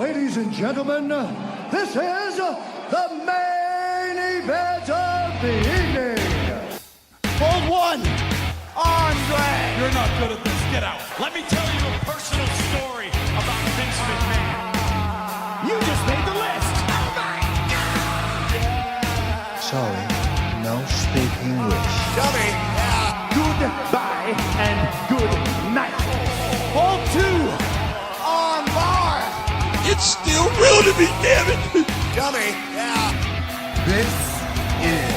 Ladies and gentlemen, this is the main event of the evening. Hold one, Andre. You're not good at this. Get out. Let me tell you a personal story about Vince McMahon. You just made the list. Oh my God. Sorry, no speak English. Dummy. Goodbye and good night. Hold two, on bar. It's still real to me, damn it. Dummy. This is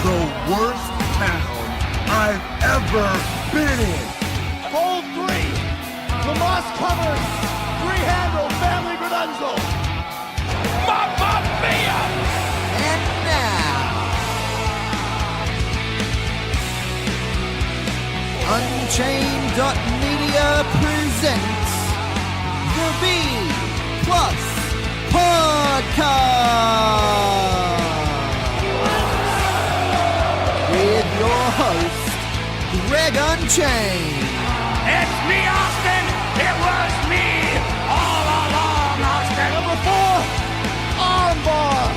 the worst town I've ever been in. Hold three, Lamas covers, three-handle family Gradunzel. Mamma mia! And now, Unchained.media presents the B Plus Podcast with your host, Greg Unchained. It's me, Austin. It was me all along, Austin. Number 4, Armbar.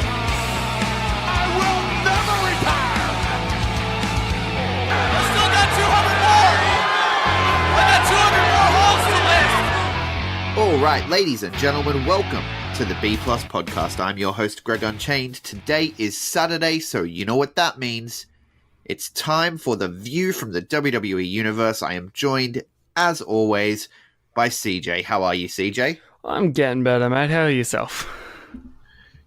I will never retire. I still got 200 more. I got 200 more holes to list. All right, ladies and gentlemen, welcome to the B Plus Podcast. I'm your host, Greg Unchained. Today is Saturday, so you know what that means. It's time for the view from the WWE Universe. I am joined, as always, by CJ. How are you, CJ? I'm getting better, mate. How are yourself?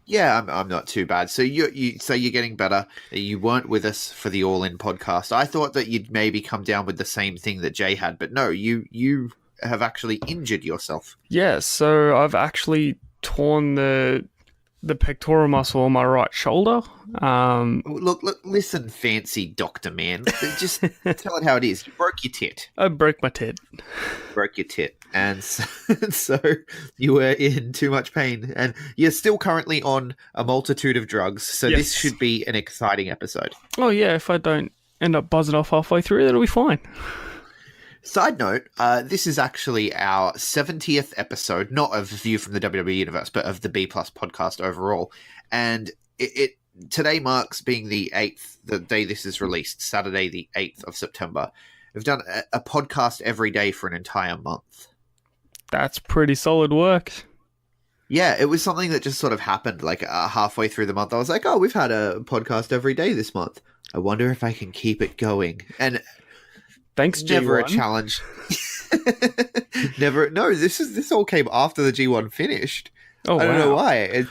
Yeah, I'm not too bad. So you say you're getting better. You weren't with us for the All In podcast. I thought that you'd maybe come down with the same thing that Jay had, but no, you have actually injured yourself. Yeah, so I've actually torn the pectoral muscle on my right shoulder. Look, listen, fancy doctor man. Just tell it how it is. You broke your tit. I broke my tit. Broke your tit. And so you were in too much pain. And you're still currently on a multitude of drugs. So Yes. This should be an exciting episode. Oh yeah, if I don't end up buzzing off halfway through, that'll be fine. Side note, this is actually our 70th episode, not of View from the WWE Universe, but of the B Plus podcast overall. And it today marks being the 8th, the day this is released, Saturday the 8th of September. We've done a podcast every day for an entire month. That's pretty solid work. Yeah, it was something that just sort of happened like halfway through the month. I was like, oh, we've had a podcast every day this month. I wonder if I can keep it going. And Thanks, never G1. a challenge. Never. No, this all came after the G1 finished. Oh, I don't know wow. why.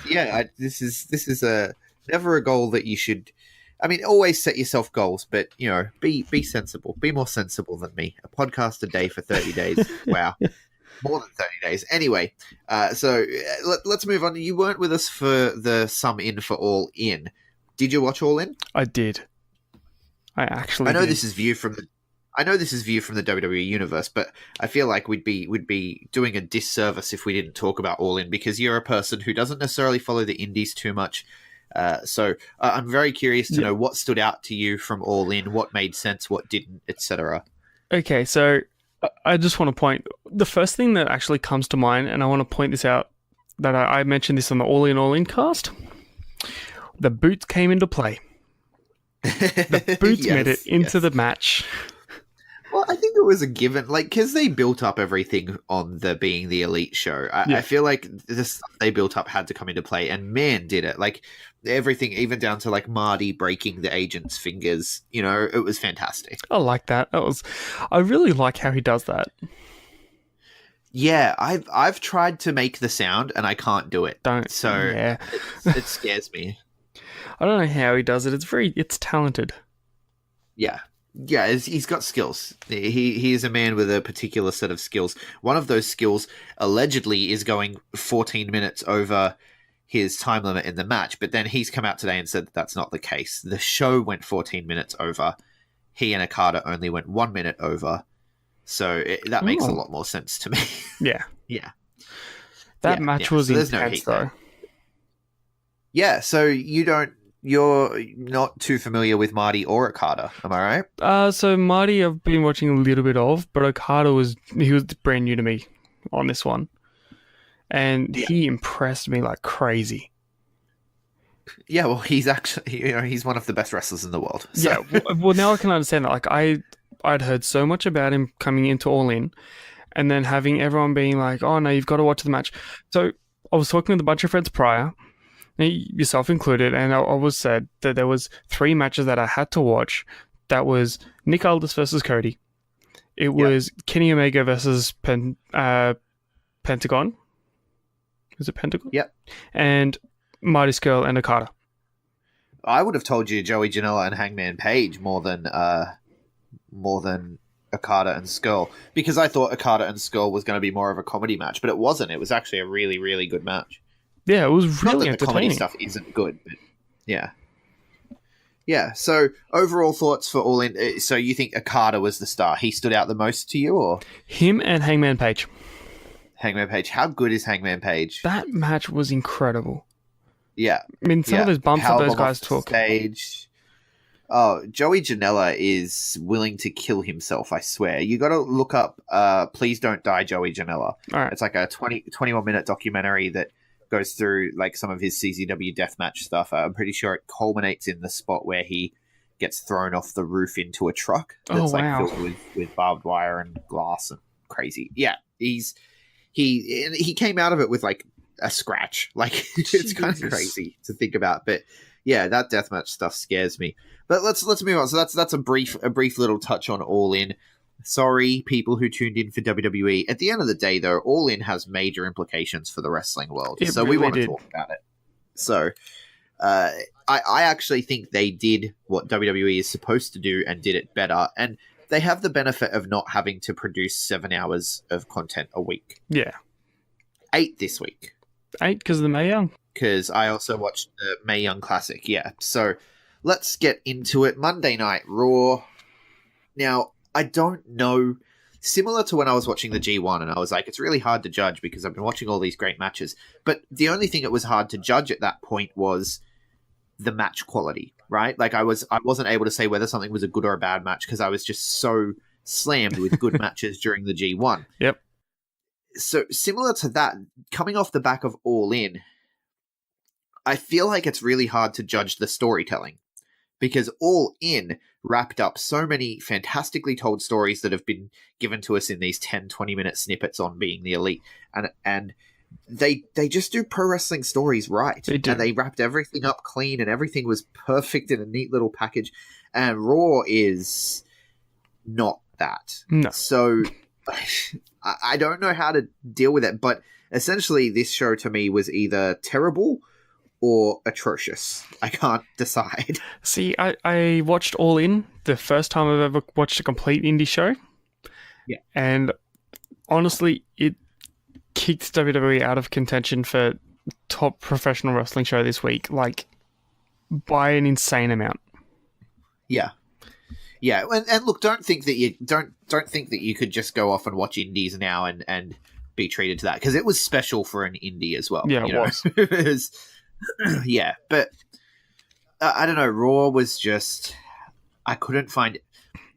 This is a never a goal that you should. I mean, always set yourself goals, but be sensible. Be more sensible than me. A podcast a day for 30 days. Wow, more than 30 days. Anyway, so let's move on. You weren't with us for the Sum In for All In. Did you watch All In? I did. I know did. this is view from the WWE Universe, but I feel like we'd be doing a disservice if we didn't talk about All In, because you're a person who doesn't necessarily follow the indies too much. So I'm very curious to know what stood out to you from All In, what made sense, what didn't, etc. Okay, so I just want to point, the first thing that actually comes to mind, and I want to point this out, that I mentioned this on the All In cast, the boots came into play. The boots made it into the match. Well, I think it was a given, like, because they built up everything on the Being the Elite show. I feel like the stuff they built up had to come into play, and man, did it. Like, everything, even down to, like, Marty breaking the agent's fingers, it was fantastic. I like that. I really like how he does that. Yeah, I've tried to make the sound, and I can't do it. Yeah. It scares me. I don't know how he does it. It's talented. Yeah, he's got skills. He is a man with a particular set of skills. One of those skills allegedly is going 14 minutes over his time limit in the match, but then he's come out today and said that that's not the case. The show went 14 minutes over. He and Okada only went 1 minute over. So that makes a lot more sense to me. Yeah. Yeah. That match was intense, though. Yeah, so you're not too familiar with Marty or Okada, am I right? So Marty I've been watching a little bit of, but Okada was brand new to me on this one. and he impressed me like crazy. Yeah, well, he's actually, he's one of the best wrestlers in the world. So. Yeah, well, now I can understand that. Like, I'd heard so much about him coming into All In, and then having everyone being like, oh, no, you've got to watch the match. So I was talking with a bunch of friends prior, yourself included, and I was said that there was 3 matches that I had to watch. That was Nick Aldis versus Cody. It was Kenny Omega versus Pentagon. Was it Pentagon? Yep. And Marty Scurll and Okada. I would have told you Joey Janela and Hangman Page more than Okada and Scurll, because I thought Okada and Scurll was going to be more of a comedy match, but it wasn't. It was actually a really, really good match. Yeah, it was really Not that the comedy entertaining. stuff isn't good, but yeah. Yeah, so overall thoughts for All In. So you think Okada was the star? He stood out the most to you, or? Him and Hangman Page. Hangman Page. How good is Hangman Page? That match was incredible. Yeah. I mean, some of those bumps that those guys took. Stage. Oh, Joey Janela is willing to kill himself, I swear. You got to look up Please Don't Die, Joey Janela. All right. It's like a 21-minute documentary that goes through like some of his CZW deathmatch stuff. I'm pretty sure it culminates in the spot where he gets thrown off the roof into a truck that's filled with barbed wire and glass and crazy. Yeah, he came out of it with like a scratch. Like it's kind of crazy to think about, but yeah, that deathmatch stuff scares me. But let's move on. So that's a brief little touch on All In. Sorry, people who tuned in for WWE. At the end of the day, though, All In has major implications for the wrestling world, so we want to talk about it. So, I actually think they did what WWE is supposed to do and did it better, and they have the benefit of not having to produce 7 hours of content a week. Yeah. 8 this week. 8 because of the Mae Young. Because I also watched the Mae Young Classic, yeah. So, let's get into it. Monday Night Raw. Now, I don't know. Similar to when I was watching the G1, and I was like, it's really hard to judge because I've been watching all these great matches. But the only thing it was hard to judge at that point was the match quality, right? Like I wasn't able to say whether something was a good or a bad match because I was just so slammed with good matches during the G1. Yep. So similar to that, coming off the back of All In, I feel like it's really hard to judge the storytelling because All In wrapped up so many fantastically told stories that have been given to us in these 10, 20-minute snippets on being the elite. And they just do pro wrestling stories right. They do. And they wrapped everything up clean and everything was perfect in a neat little package. And Raw is not that. No. So I don't know how to deal with it, but essentially this show to me was either terrible or atrocious. I can't decide. See, I watched All In, the first time I've ever watched a complete indie show. Yeah. And honestly, it kicked WWE out of contention for top professional wrestling show this week, like by an insane amount. Yeah. Yeah, and look, don't think that you could just go off and watch indies now and be treated to that, because it was special for an indie as well. Yeah, it was. Yeah, but I don't know. Raw was just, I couldn't find.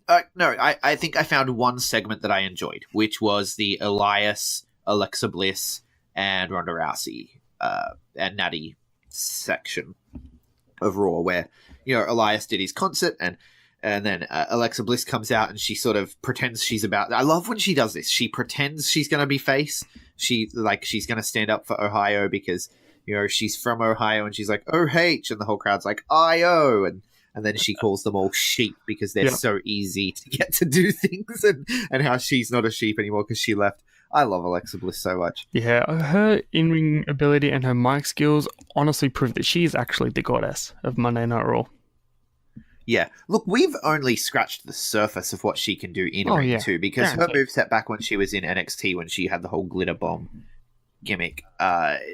I think I found one segment that I enjoyed, which was the Elias, Alexa Bliss, and Ronda Rousey and Natty section of Raw, where Elias did his concert and then Alexa Bliss comes out and she sort of pretends she's about. I love when she does this. She pretends she's going to be face. She's going to stand up for Ohio because she's from Ohio, and she's like, OH, and the whole crowd's like, IO, and then she calls them all sheep because they're so easy to get to do things, and how she's not a sheep anymore because she left. I love Alexa Bliss so much. Yeah, her in-ring ability and her mic skills honestly prove that she is actually the goddess of Monday Night Raw. Yeah. Look, we've only scratched the surface of what she can do in ring too, because her moveset back when she was in NXT, when she had the whole glitter bomb gimmick,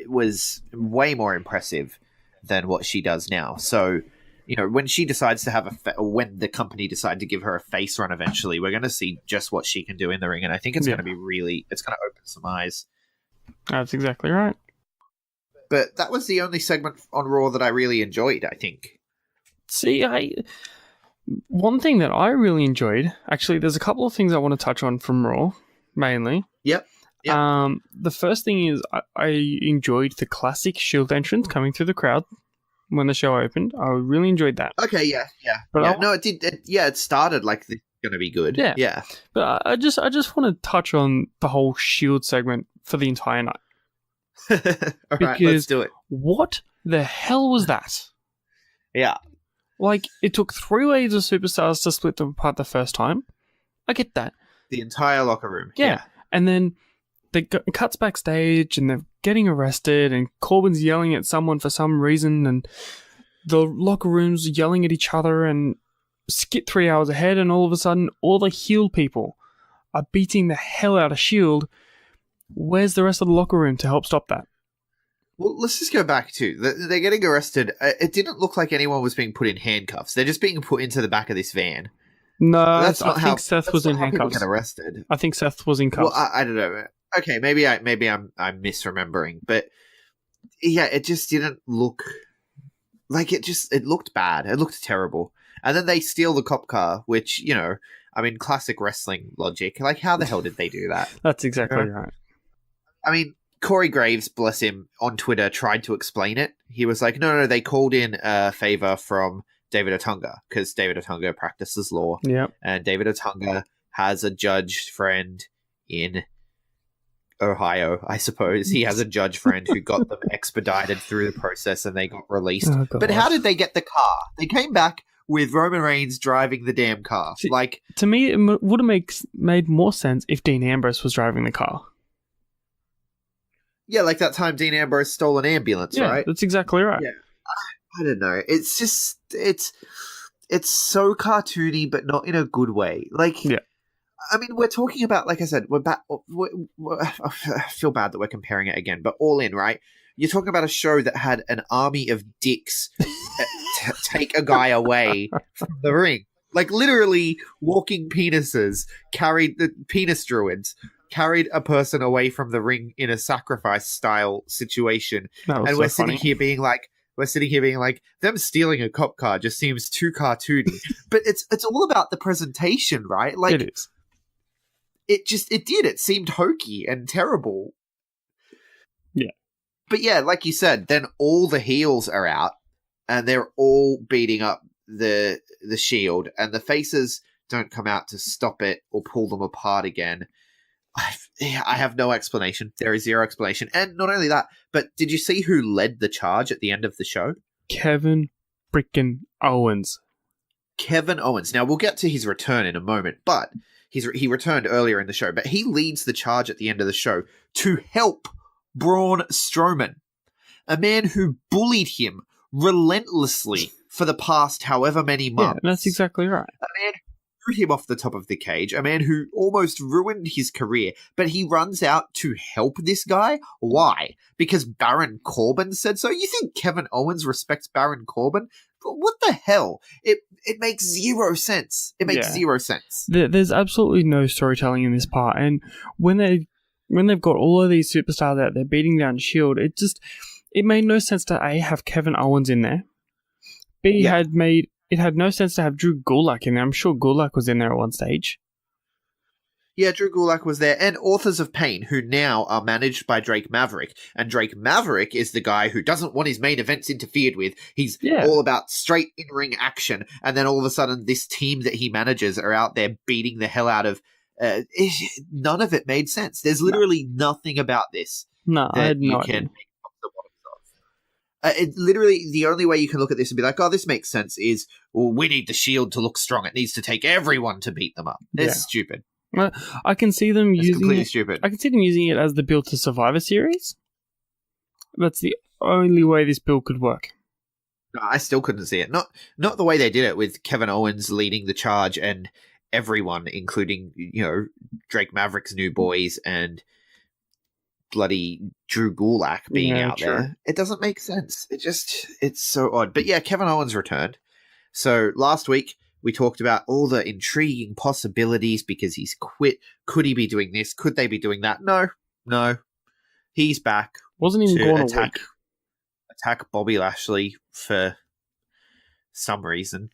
was way more impressive than what she does now. So, when she decides to have when the company decide to give her a face run eventually, we're going to see just what she can do in the ring, and I think it's going to be it's going to open some eyes. That's exactly right. But that was the only segment on Raw that I really enjoyed, I think. See, one thing that I really enjoyed, actually, there's a couple of things I want to touch on from Raw, mainly. Yep. Yeah. The first thing is I enjoyed the classic Shield entrance coming through the crowd when the show opened. I really enjoyed that. Okay, yeah. But yeah. I- No, it did. It started like this is going to be good. Yeah. Yeah. But I just want to touch on the whole Shield segment for the entire night. All right, let's Because- do it. What the hell was that? Yeah. Like, it took 3 waves of superstars to split them apart the first time. I get that. The entire locker room. Yeah. And then it cuts backstage and they're getting arrested and Corbin's yelling at someone for some reason and the locker room's yelling at each other and skip 3 hours ahead and all of a sudden all the heel people are beating the hell out of Shield. Where's the rest of the locker room to help stop that? Well, let's just go back to they're getting arrested. It didn't look like anyone was being put in handcuffs. They're just being put into the back of this van. No, I That's think Seth was not in how people handcuffs. get arrested. I think Seth was in cuffs. Well, I don't know. Okay, maybe I'm misremembering, but yeah, it just didn't look like it. It looked bad. It looked terrible. And then they steal the cop car, which I mean, classic wrestling logic. Like, how the hell did they do that? That's exactly right. I mean, Corey Graves, bless him, on Twitter tried to explain it. He was like, no, they called in a favor from David Otunga because David Otunga practices law. Yep. And David Otunga has a judge friend in Ohio, I suppose. He has a judge friend who got them expedited through the process and they got released. Oh, But how did they get the car? They came back with Roman Reigns driving the damn car. See, like, to me, it would have made more sense if Dean Ambrose was driving the car. yeah, like that time Dean Ambrose stole an ambulance, Yeah, right? that's exactly right. Yeah. I don't know. It's just it's so cartoony, but not in a good way. Like, Yeah. I mean, we're talking about, like I said, we're back. I feel bad that we're comparing it again, but All In, right? You're talking about a show that had an army of dicks take a guy away from the ring, like literally walking penises carried the penis druids. Carried a person away from the ring in a sacrifice style situation, That was and so we're funny. sitting here being like, them stealing a cop car just seems too cartoony. But it's all about the presentation, right? Like, It is. it seemed hokey and terrible. Yeah. But yeah, like you said, then all the heels are out and they're all beating up the Shield, and the faces don't come out to stop it or pull them apart again. I have no explanation. There is zero explanation. And not only that, but did you see who led the charge at the end of the show? Kevin frickin' Owens. Kevin Owens. Now, we'll get to his return in a moment, but he returned earlier in the show, but he leads the charge at the end of the show to help Braun Strowman, a man who bullied him relentlessly for the past however many months. Yeah, that's exactly right. A man who threw him off the top of the cage, a man who almost ruined his career, but he runs out to help this guy? Why? Because Baron Corbin said so? You think Kevin Owens respects Baron Corbin? But what the hell? It makes zero sense. It makes Yeah. zero sense. There's absolutely no storytelling in this part, and when they've got all of these superstars out there beating down Shield, it made no sense to A, have Kevin Owens in there. B, Yeah. it had no sense to have Drew Gulak in there. I'm sure Gulak was in there at one stage. Yeah, Drew Gulak was there, and Authors of Pain, who now are managed by Drake Maverick. And Drake Maverick is the guy who doesn't want his main events interfered with. He's Yeah. all about straight in-ring action, and then all of a sudden, this team that he manages are out there beating the hell out of... none of it made sense. There's literally nothing about this No, I that had you no can idea. make top the bottoms of. It literally, the only way you can look at this and be like, oh, this makes sense is, well, we need the Shield to look strong. It needs to take everyone to beat them up. It's Yeah. stupid. I can see them It's using completely it. stupid. I can see them using it as the build to Survivor Series. That's the only way this build could work. No, I still couldn't see it. Not the way they did it with Kevin Owens leading the charge and everyone, including, Drake Maverick's new boys and bloody Drew Gulak being Yeah, out true. there. It doesn't make sense. It's so odd. But yeah, Kevin Owens returned. So last week we talked about all the intriguing possibilities because he's quit. Could he be doing this? Could they be doing that? No. He's back Wasn't even to gone a attack week. Bobby Lashley for some reason.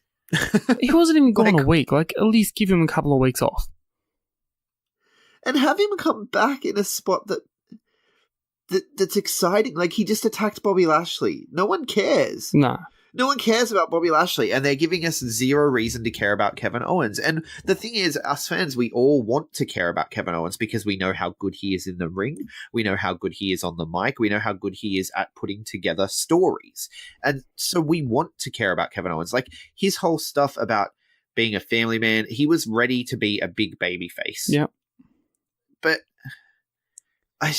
He wasn't even gone Like- a week. Like, at least give him a couple of weeks off. and have him come back in a spot that's exciting. Like, he just attacked Bobby Lashley. No one cares. Nah. No one cares about Bobby Lashley, and they're giving us zero reason to care about Kevin Owens. And the thing is, us fans, we all want to care about Kevin Owens because we know how good he is in the ring. We know how good he is on the mic. We know how good he is at putting together stories. And so we want to care about Kevin Owens. Like, his whole stuff about being a family man, he was ready to be a big baby face. Yeah. But I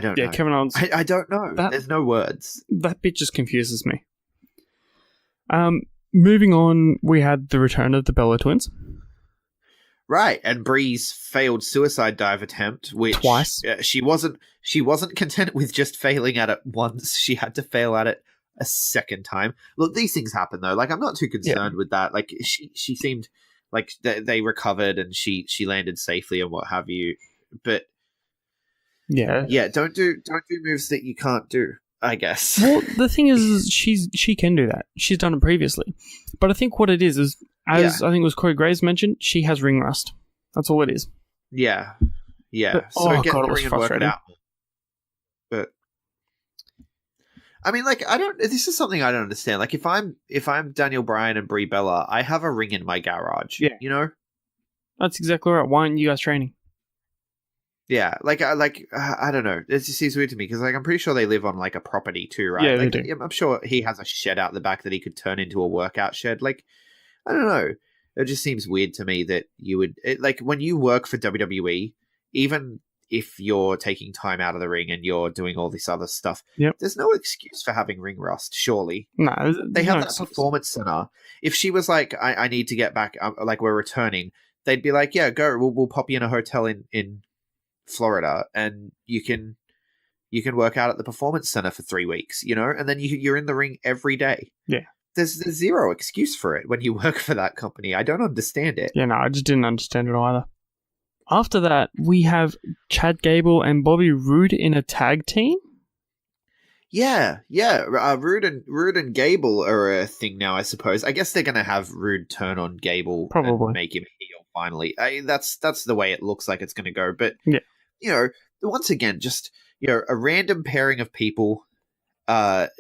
don't know. Yeah, Kevin Owens. I don't know. There's no words. That bit just confuses me. Moving on, we had the return of the Bella Twins. Right, and Bree's failed suicide dive attempt, which Twice. She wasn't content with just failing at it once. She had to fail at it a second time. Look, these things happen though. Like, I'm not too concerned with that. Like, she seemed like they recovered and she landed safely and what have you. But yeah, don't do moves that you can't do, I guess. Well, the thing is she can do that. She's done it previously. But I think what it is as I think it was Corey Graves mentioned, she has ring rust. That's all it is. Yeah. But, So get God, the it was ring and work it frustrating. out. But I mean, like, this is something I don't understand. Like, if I'm Daniel Bryan and Brie Bella, I have a ring in my garage. Yeah. You know? That's exactly right. Why aren't you guys training? Yeah, I don't know. It just seems weird to me because, like, I'm pretty sure they live on, like, a property too, right? Yeah, like, they do. I'm sure he has a shed out the back that he could turn into a workout shed. Like, I don't know. It just seems weird to me that you would like, when you work for WWE, even if you're taking time out of the ring and you're doing all this other stuff, there's no excuse for having ring rust. Surely, No, they have that performance center. If she was like, I need to get back, like, we're returning, they'd be like, yeah, go. We'll pop you in a hotel in Florida, and you can work out at the performance center for 3 weeks, you know, and then you're in the ring every day. Yeah, there's zero excuse for it when you work for that company. I don't understand it. Yeah, no, I just didn't understand it either. After that, we have Chad Gable and Bobby Roode in a tag team. Yeah. Roode and Gable are a thing now, I suppose. I guess they're going to have Roode turn on Gable, probably, and make him heel finally. That's the way it looks like it's going to go. But yeah, you know, once again, just, you know, a random pairing of people,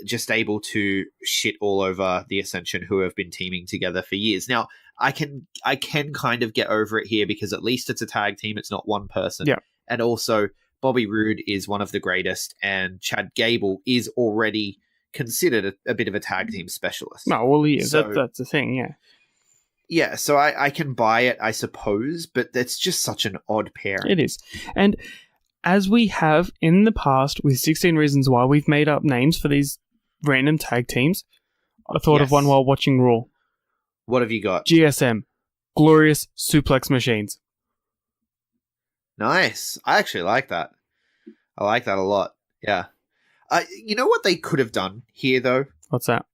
just able to shit all over the Ascension, who have been teaming together for years. Now, I can kind of get over it here because at least it's a tag team. It's not one person. Yeah. And also, Bobby Roode is one of the greatest, and Chad Gable is already considered a bit of a tag team specialist. No, well, he is. So, that's the thing, yeah. Yeah, so I can buy it, I suppose, but that's just such an odd pairing. It is. And as we have in the past with 16 Reasons Why, we've made up names for these random tag teams. I thought of one while watching Raw. What have you got? GSM. Glorious Suplex Machines. Nice. I actually like that. I like that a lot. Yeah. You know what they could have done here, though? What's that?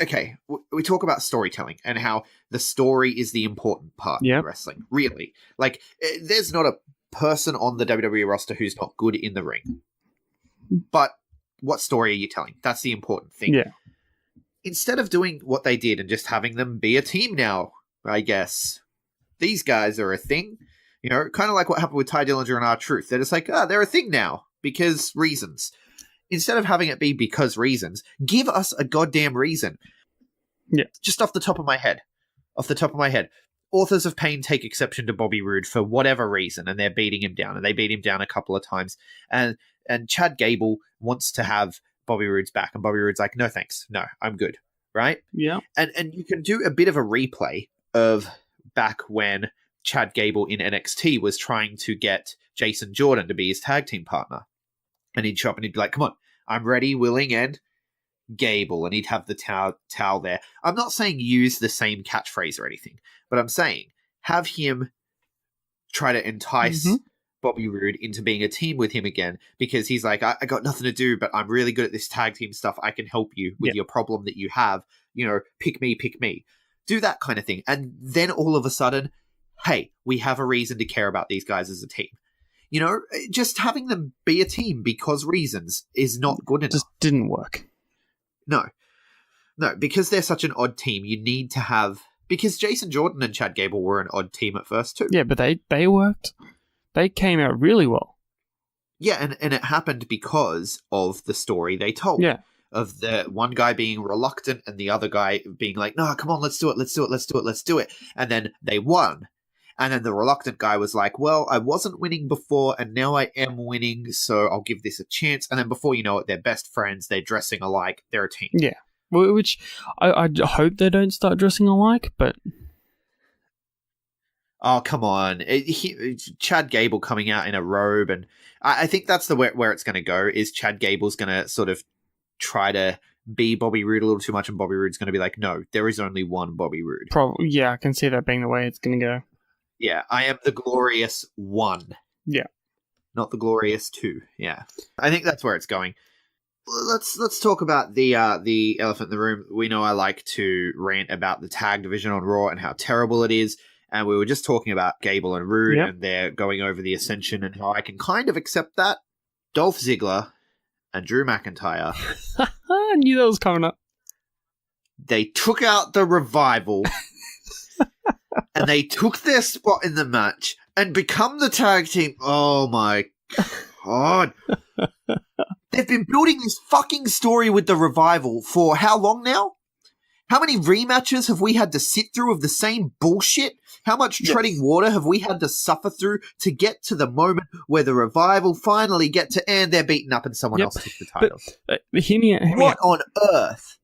Okay, we talk about storytelling and how the story is the important part of wrestling. Really. Like, there's not a person on the WWE roster who's not good in the ring. But what story are you telling? That's the important thing. Yeah. Instead of doing what they did and just having them be a team now, I guess, these guys are a thing. You know, kind of like what happened with Ty Dillinger and R-Truth. They're just like, they're a thing now because reasons. Instead of having it be because reasons, give us a goddamn reason. Yeah. Just off the top of my head. Authors of Pain take exception to Bobby Roode for whatever reason, and they're beating him down, and they beat him down a couple of times. And Chad Gable wants to have Bobby Roode's back, and Bobby Roode's like, no thanks. No, I'm good. Right? Yeah. And you can do a bit of a replay of back when Chad Gable in NXT was trying to get Jason Jordan to be his tag team partner. And he'd show up and he'd be like, come on, I'm ready, willing, and Gable. And he'd have the towel there. I'm not saying use the same catchphrase or anything, but I'm saying have him try to entice Bobby Roode into being a team with him again, because he's like, I got nothing to do, but I'm really good at this tag team stuff. I can help you with your problem that you have. You know, pick me. Do that kind of thing. And then all of a sudden, hey, we have a reason to care about these guys as a team. You know, just having them be a team because reasons is not good enough. Just didn't work. No, because they're such an odd team, you need to have Because Jason Jordan and Chad Gable were an odd team at first too. Yeah, but they worked. They came out really well. Yeah, and it happened because of the story they told. Yeah. Of the one guy being reluctant and the other guy being like, no, come on, let's do it. And then they won. And then the reluctant guy was like, well, I wasn't winning before and now I am winning, so I'll give this a chance. And then before you know it, they're best friends, they're dressing alike, they're a team. Yeah. Which I hope they don't start dressing alike, but... Oh, come on. Chad Gable coming out in a robe, and I think that's the where it's going to go, is Chad Gable's going to sort of try to be Bobby Roode a little too much, and Bobby Roode's going to be like, no, there is only one Bobby Roode. Probably, yeah, I can see that being the way it's going to go. Yeah, I am the glorious one. Yeah. Not the glorious two. Yeah. I think that's where it's going. Let's talk about the elephant in the room. We know I like to rant about the tag division on Raw and how terrible it is. And we were just talking about Gable and Roode, and they're going over the Ascension and how I can kind of accept that. Dolph Ziggler and Drew McIntyre. I knew that was coming up. They took out the Revival and they took their spot in the match and become the tag team. Oh my God. They've been building this fucking story with the Revival for how long now? How many rematches have we had to sit through of the same bullshit? How much treading water have we had to suffer through to get to the moment where the Revival finally get to, and they're beaten up and someone else took the titles? But hear me what out. on earth?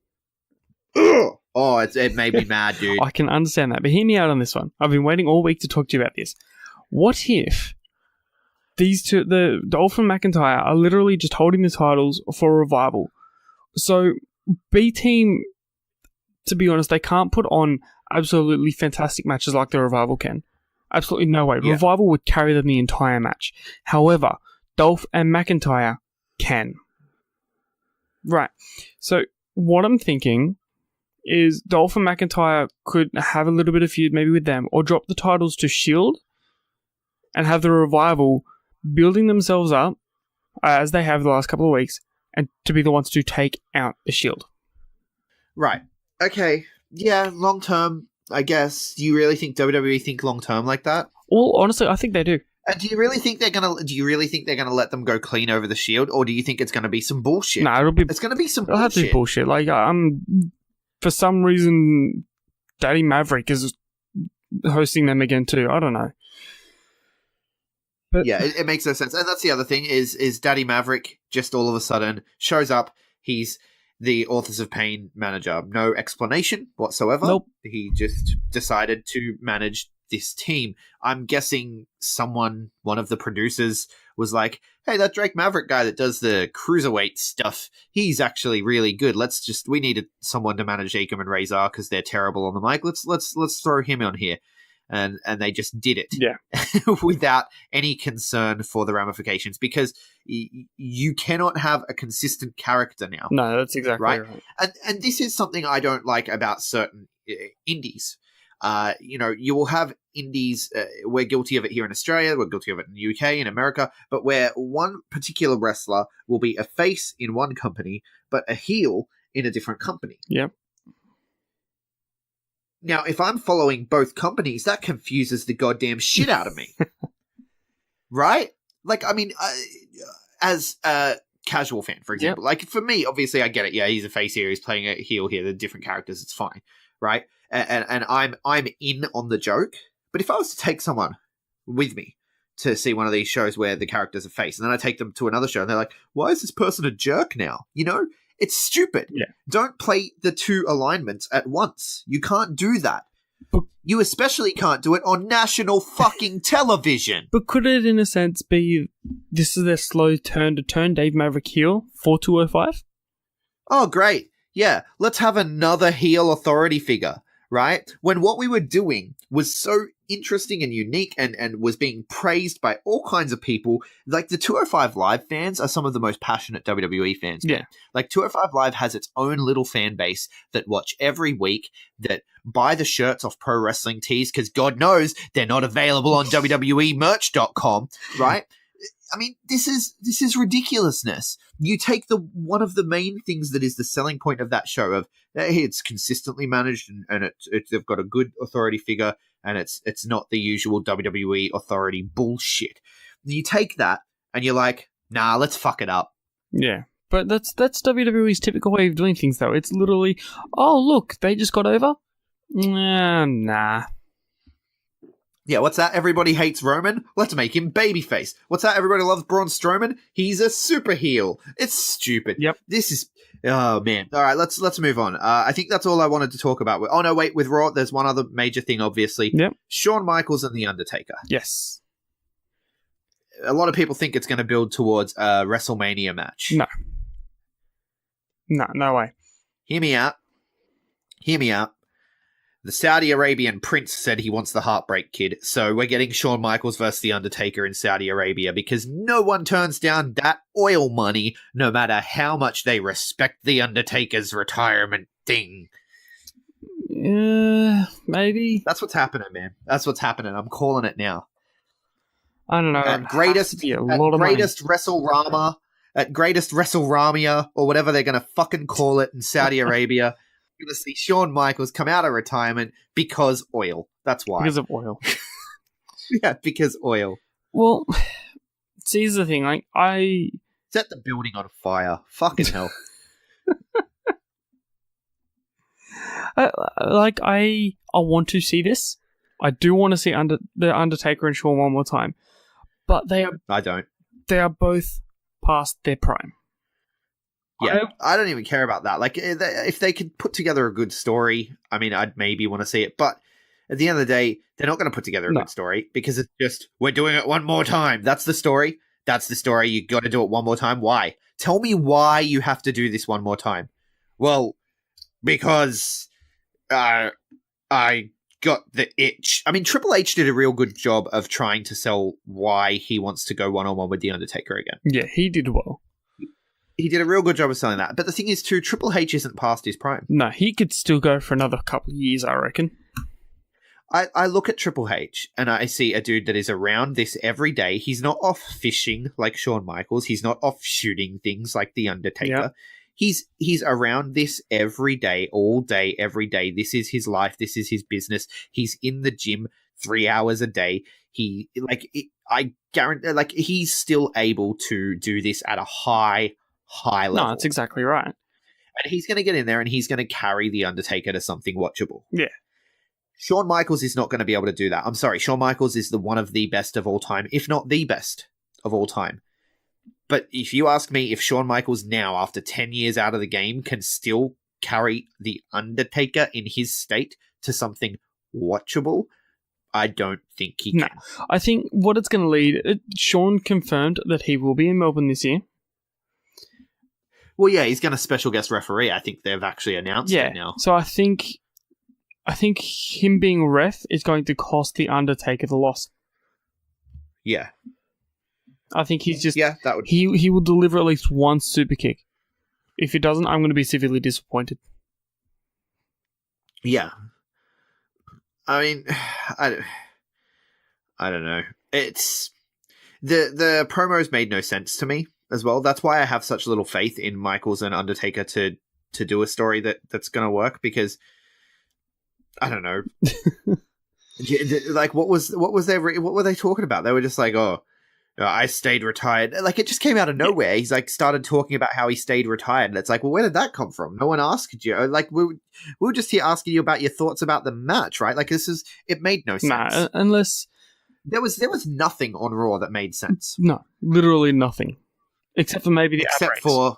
Ugh. Oh, it made me mad, dude. I can understand that, but hear me out on this one. I've been waiting all week to talk to you about this. What if these two, the Dolph and McIntyre, are literally just holding the titles for Revival? So B-Team, to be honest, they can't put on absolutely fantastic matches like the Revival can. Absolutely no way. Yeah. Revival would carry them the entire match. However, Dolph and McIntyre can. Right. So what I'm thinking is Dolph and McIntyre could have a little bit of feud maybe with them, or drop the titles to Shield and have the Revival building themselves up as they have the last couple of weeks, and to be the ones to take out the Shield. Right. Okay. Yeah, long term, I guess. Do you really think WWE think long term like that? Well, honestly, I think they do. And do you really think they're gonna let them go clean over the Shield, or do you think it's gonna be some bullshit? No, it's gonna be some it'll bullshit. have to be bullshit. Like, for some reason, Daddy Maverick is hosting them again too. I don't know. But yeah, it makes no sense. And that's the other thing is Daddy Maverick just all of a sudden shows up. He's the Authors of Pain manager. No explanation whatsoever. Nope. He just decided to manage this team. I'm guessing one of the producers was like, hey, that Drake Maverick guy that does the cruiserweight stuff, he's actually really good. We needed someone to manage Akam and Razor because they're terrible on the mic. Let's throw him on here. And they just did it. Yeah. Without any concern for the ramifications, because you cannot have a consistent character now. No, that's exactly right. And this is something I don't like about certain indies. You will have indies, we're guilty of it here in Australia, we're guilty of it in the UK, in America, but where one particular wrestler will be a face in one company, but a heel in a different company. Yep. Now, if I'm following both companies, that confuses the goddamn shit out of me. Right? Like, I mean, as a casual fan, for example, like for me, obviously I get it. Yeah, he's a face here, he's playing a heel here, they're different characters, it's fine. Right? And I'm in on the joke. But if I was to take someone with me to see one of these shows where the character's a face, and then I take them to another show and they're like, why is this person a jerk now? You know? It's stupid. Yeah. Don't play the two alignments at once. You can't do that. You especially can't do it on national fucking television. But could it, in a sense, be this is their slow turn to turn Dave Maverick heel for 205? Oh, great. Yeah, let's have another heel authority figure, right? When what we were doing was so interesting and unique and was being praised by all kinds of people. Like, the 205 Live fans are some of the most passionate WWE fans. Yeah. Man. Like, 205 Live has its own little fan base that watch every week, that buy the shirts off Pro Wrestling Tees, because God knows they're not available on WWEmerch.com, right? I mean, this is ridiculousness. You take one of the main things that is the selling point of that show of hey, it's consistently managed and they've got a good authority figure and it's not the usual WWE authority bullshit. You take that and you're like, nah, let's fuck it up. Yeah. But that's WWE's typical way of doing things, though. It's literally, oh, look, they just got over? Nah. Yeah, what's that? Everybody hates Roman? Let's make him babyface. What's that? Everybody loves Braun Strowman? He's a super heel. It's stupid. Yep. This is... Oh, man. All right, let's move on. I think that's all I wanted to talk about. Oh, no, wait. With Raw, there's one other major thing, obviously. Yep. Shawn Michaels and The Undertaker. Yes. A lot of people think it's going to build towards a WrestleMania match. No. No way. Hear me out. The Saudi Arabian prince said he wants the Heartbreak Kid, so we're getting Shawn Michaels versus The Undertaker in Saudi Arabia because no one turns down that oil money, no matter how much they respect The Undertaker's retirement thing. Maybe. That's what's happening, man. That's what's happening. I'm calling it now. I don't know. At greatest WrestleRama, at greatest WrestleRamia, or whatever they're going to fucking call it in Saudi Arabia. Going to see Shawn Michaels come out of retirement because oil. That's why. Because of oil. Yeah, because oil. Well, see, here's the thing. Like, I set the building on fire. Fucking hell. I want to see this. I do want to see the Undertaker and Shawn one more time, but I don't. They are both past their prime. Yeah, I don't even care about that. Like, if they could put together a good story, I mean, I'd maybe want to see it. But at the end of the day, they're not going to put together a good story because it's just, we're doing it one more time. That's the story. You got to do it one more time. Why? Tell me why you have to do this one more time. Well, because I got the itch. I mean, Triple H did a real good job of trying to sell why he wants to go one-on-one with The Undertaker again. Yeah, he did well. He did a real good job of selling that. But the thing is, too, Triple H isn't past his prime. No, he could still go for another couple of years, I reckon. I look at Triple H and I see a dude that is around this every day. He's not off fishing like Shawn Michaels. He's not off shooting things like The Undertaker. Yep. He's around this every day, all day, every day. This is his life. This is his business. He's in the gym 3 hours a day. I guarantee, he's still able to do this at a high level. No, that's exactly right. And he's going to get in there and he's going to carry The Undertaker to something watchable. Yeah. Shawn Michaels is not going to be able to do that. I'm sorry. Shawn Michaels is one of the best of all time, if not the best of all time. But if you ask me if Shawn Michaels now, after 10 years out of the game, can still carry The Undertaker in his state to something watchable, I don't think he can. No. I think what it's going to lead... Shawn confirmed that he will be in Melbourne this year. Well, yeah, he's going to special guest referee. I think they've actually announced it now. So I think him being ref is going to cost The Undertaker the loss. Yeah. I think he's just... Yeah, that would... He will deliver at least one super kick. If he doesn't, I'm going to be severely disappointed. Yeah. I mean, I don't know. It's... The promos made no sense to me as well. That's why I have such little faith in Michaels and Undertaker to do a story that's going to work, because I don't know. Like, what were they talking about? They were just like, oh, I stayed retired. Like, it just came out of nowhere. He's like started talking about how he stayed retired. And it's like, well, where did that come from? No one asked you. Like, we were just here asking you about your thoughts about the match, right? Like, it made no sense. Nah, unless there was nothing on Raw that made sense. No, literally nothing. Except for maybe the Except for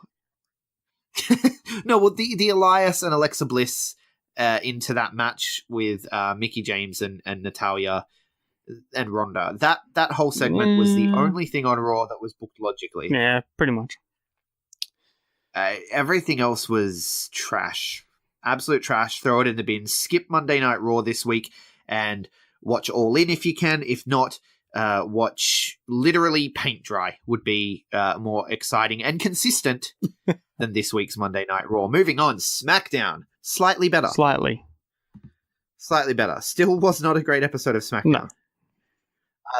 no, well, the Elias and Alexa Bliss into that match with Mickie James and Natalya and Ronda. That whole segment was the only thing on Raw that was booked logically. Yeah, pretty much. Everything else was trash. Absolute trash. Throw it in the bin. Skip Monday Night Raw this week and watch All In if you can. If not, watch literally paint dry would be more exciting and consistent than this week's Monday Night Raw. Moving on, SmackDown. Slightly better. Slightly better. Still was not a great episode of SmackDown. No.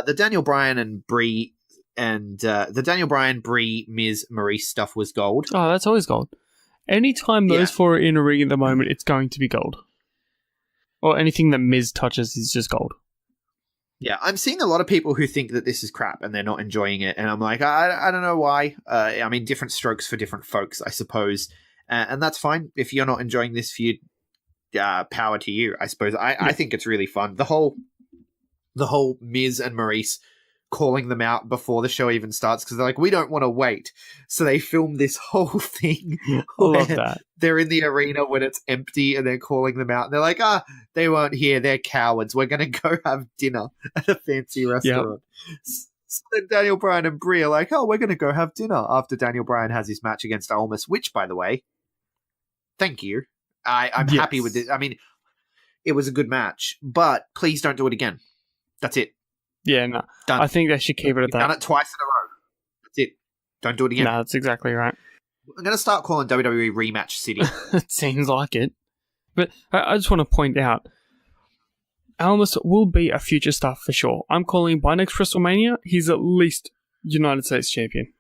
The Daniel Bryan and Brie the Daniel Bryan, Brie, Miz, Maurice stuff was gold. Oh, that's always gold. Anytime those four are in a ring at the moment, it's going to be gold. Or anything that Miz touches is just gold. Yeah, I'm seeing a lot of people who think that this is crap and they're not enjoying it. And I'm like, I don't know why. I mean, different strokes for different folks, I suppose. And that's fine. If you're not enjoying this feud, power to you, I suppose. I think it's really fun. The whole Miz and Maurice calling them out before the show even starts because they're like, we don't want to wait. So they film this whole thing. I love that. They're in the arena when it's empty and they're calling them out. And they're like, they weren't here. They're cowards. We're going to go have dinner at a fancy restaurant. Yep. So then Daniel Bryan and Brie are like, we're going to go have dinner after Daniel Bryan has his match against Almas, which, by the way, thank you. I'm happy with it. I mean, it was a good match, but please don't do it again. That's it. Yeah, no. Done. I think they should keep it at that. Done it twice in a row. That's it. Don't do it again. No, that's exactly right. I'm going to start calling WWE Rematch City. It seems like it. But I just want to point out, Almas will be a future star for sure. I'm calling by next WrestleMania, he's at least United States champion.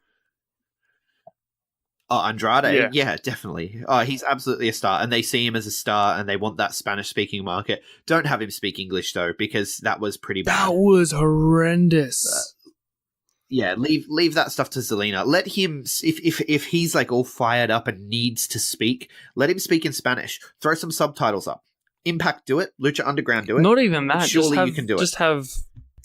Oh, Andrade? Yeah, definitely. Oh, he's absolutely a star. And they see him as a star and they want that Spanish-speaking market. Don't have him speak English, though, because that was pretty bad. That was horrendous. Leave that stuff to Zelina. Let him, if he's like all fired up and needs to speak, let him speak in Spanish. Throw some subtitles up. Impact, do it. Lucha Underground, do it. Not even that. Surely you can do it. Just have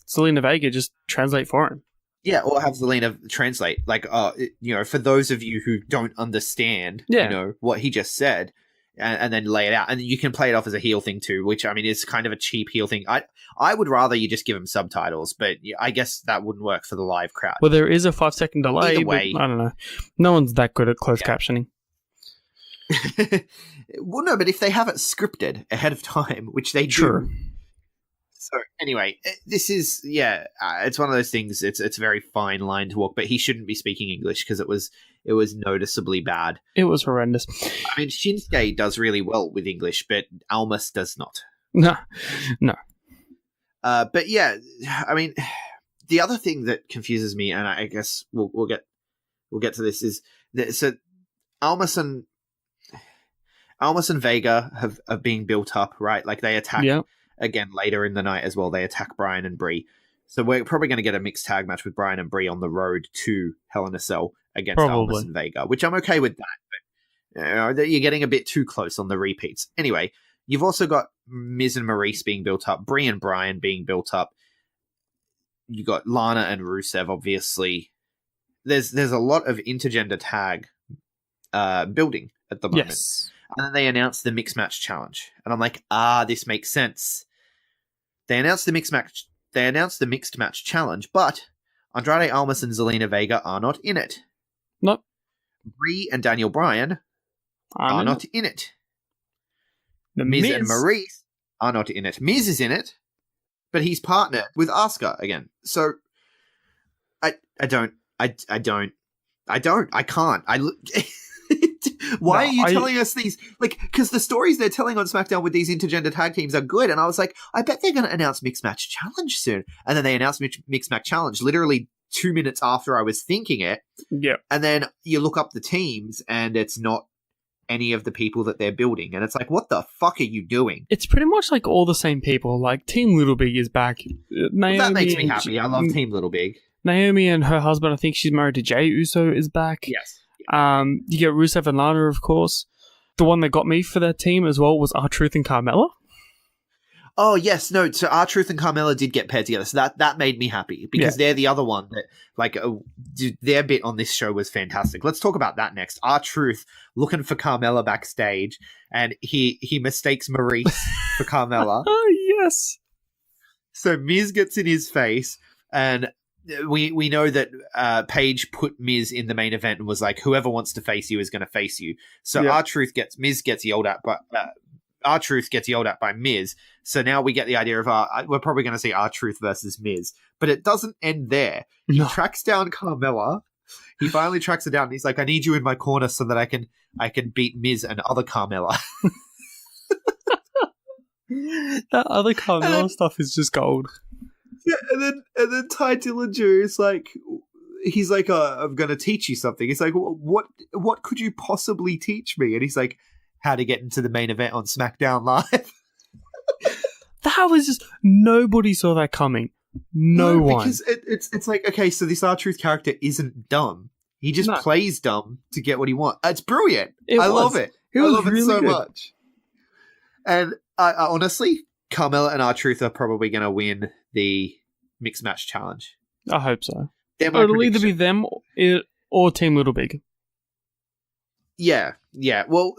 Zelina Vega just translate for him. Yeah, or have Zelina translate. Like, for those of you who don't understand, what he just said, and then lay it out. And you can play it off as a heel thing too, which, I mean, is kind of a cheap heel thing. I would rather you just give him subtitles, but I guess that wouldn't work for the live crowd. Well, there is a 5-second delay, Either way, but I don't know. No one's that good at closed captioning. Well, no, but if they have it scripted ahead of time, which they do. So anyway, this is it's one of those things. It's a very fine line to walk, but he shouldn't be speaking English because it was noticeably bad. It was horrendous. I mean, Shinsuke does really well with English, but Almas does not. No. But yeah, I mean, the other thing that confuses me, and I guess we'll get to this, is that so Almas and Vega have been built up, right? Like they attack. Yep. Again, later in the night as well, they attack Bryan and Brie. So we're probably going to get a mixed tag match with Bryan and Brie on the road to Hell in a Cell against Almas and Vega, which I'm okay with that. But you're getting a bit too close on the repeats. Anyway, you've also got Miz and Maurice being built up, Brie and Bryan being built up. You got Lana and Rusev, obviously. There's a lot of intergender tag building at the moment. Yes. And then they announced the mixed match challenge, and I'm like, this makes sense. They announced the mixed match challenge, but Andrade Almas and Zelina Vega are not in it. Nope. Brie and Daniel Bryan are not in it. The Miz and Maurice are not in it. Miz is in it, but he's partnered with Asuka again. So I can't. Why are you telling us these? Like, because the stories they're telling on SmackDown with these intergender tag teams are good, and I was like, I bet they're going to announce Mixed Match Challenge soon. And then they announced Mixed Match Challenge literally 2 minutes after I was thinking it. Yeah. And then you look up the teams, and it's not any of the people that they're building, and it's like, what the fuck are you doing? It's pretty much like all the same people. Like Team Little Big is back. That makes me happy. I love Team Little Big. Naomi and her husband, I think she's married to Jey Uso, is back. Yes. You get Rusev and Lana, of course. The one that got me for that team as well was R-Truth and Carmella. Oh, yes. No, so R-Truth and Carmella did get paired together. So that made me happy because they're the other one that, like, their bit on this show was fantastic. Let's talk about that next. R-Truth looking for Carmella backstage, and he mistakes Maurice for Carmella. Oh, yes. So Miz gets in his face, and we know that Paige put Miz in the main event and was like, whoever wants to face you is going to face you. So R-Truth Miz gets yelled at, but R-Truth gets yelled at by Miz. So now we get the idea of we're probably going to see R-Truth versus Miz. But it doesn't end there. He tracks down Carmella. He finally tracks her down, and he's like, I need you in my corner so that I can beat Miz and other Carmella. That other Carmella stuff is just gold. Yeah, and then Ty Dillinger is like, he's like, I'm going to teach you something. He's like, what could you possibly teach me? And he's like, how to get into the main event on Smackdown Live. That was just, nobody saw that coming. No one. Because it's like, okay, so this R-Truth character isn't dumb. He just plays dumb to get what he wants. It's brilliant. I love it. I love it so much. And I honestly, Carmella and R-Truth are probably going to win the Mixed Match Challenge. I hope so. It'll either be them or Team Little Big. Yeah. Well,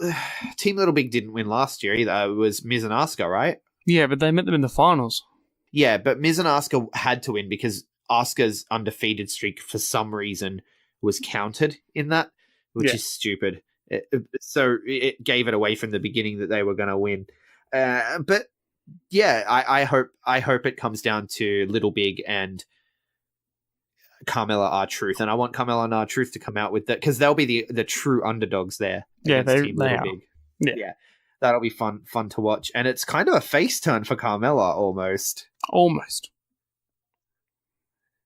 Team Little Big didn't win last year either. It was Miz and Asuka, right? Yeah, but they met them in the finals. Yeah, but Miz and Asuka had to win because Asuka's undefeated streak for some reason was counted in that, which is stupid. So it gave it away from the beginning that they were going to win. But yeah, I hope it comes down to Little Big and Carmella R-Truth, and I want Carmella and R-Truth to come out with that because they'll be the true underdogs there. Yeah, they are. Big. Yeah, that'll be fun to watch, and it's kind of a face turn for Carmella almost.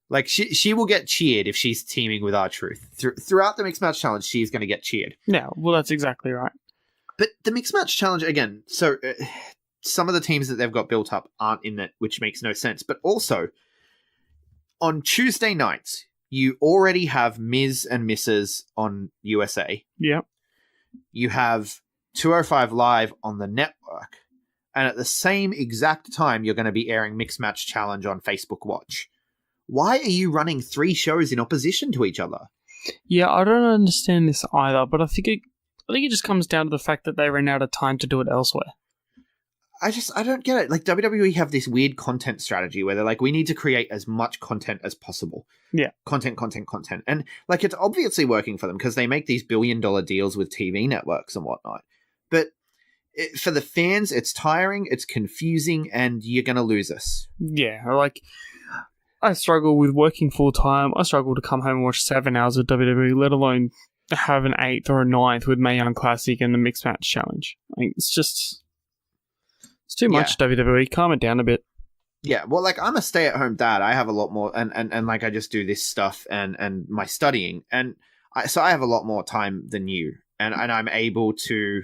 Like she will get cheered if she's teaming with R-Truth throughout the Mixed Match Challenge. She's going to get cheered. Yeah, well, that's exactly right. But the Mixed Match Challenge again. So some of the teams that they've got built up aren't in it, which makes no sense. But also, on Tuesday nights, you already have Miz and Mrs. on USA. Yep. You have 205 Live on the network. And at the same exact time, you're going to be airing Mixed Match Challenge on Facebook Watch. Why are you running 3 shows in opposition to each other? Yeah, I don't understand this either, but I think it just comes down to the fact that they ran out of time to do it elsewhere. I don't get it. Like, WWE have this weird content strategy where they're like, we need to create as much content as possible. Yeah. Content. And, like, it's obviously working for them because they make these billion-dollar deals with TV networks and whatnot. But for the fans, it's tiring, it's confusing, and you're going to lose us. Yeah, like, I struggle with working full-time. I struggle to come home and watch 7 hours of WWE, let alone have an 8th or a 9th with Mae Young Classic and the Mixed Match Challenge. Like, it's too much, WWE. Calm it down a bit. Yeah, well, like, I'm a stay-at-home dad. I have a lot more, and like, I just do this stuff and my studying, and so I have a lot more time than you, and I'm able to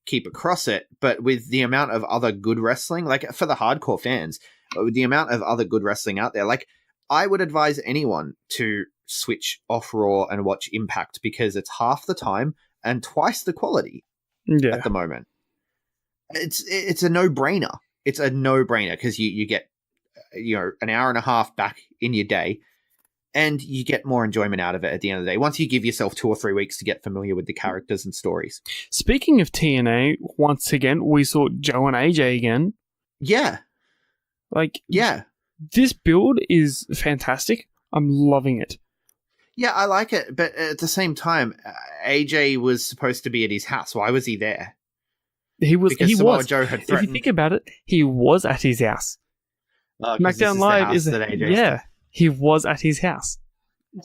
keep across it. But with the amount of other good wrestling, like, for the hardcore fans, with the amount of other good wrestling out there, like, I would advise anyone to switch off Raw and watch Impact because it's half the time and twice the quality at the moment. It's a no-brainer. It's a no-brainer because you get, an hour and a half back in your day and you get more enjoyment out of it at the end of the day once you give yourself 2 or 3 weeks to get familiar with the characters and stories. Speaking of TNA, once again, we saw Joe and AJ again. Yeah. This build is fantastic. I'm loving it. Yeah, I like it. But at the same time, AJ was supposed to be at his house. Why was he there? He was. Joe had threatened. If you think about it, he was at his house. Smackdown Live is he was at his house.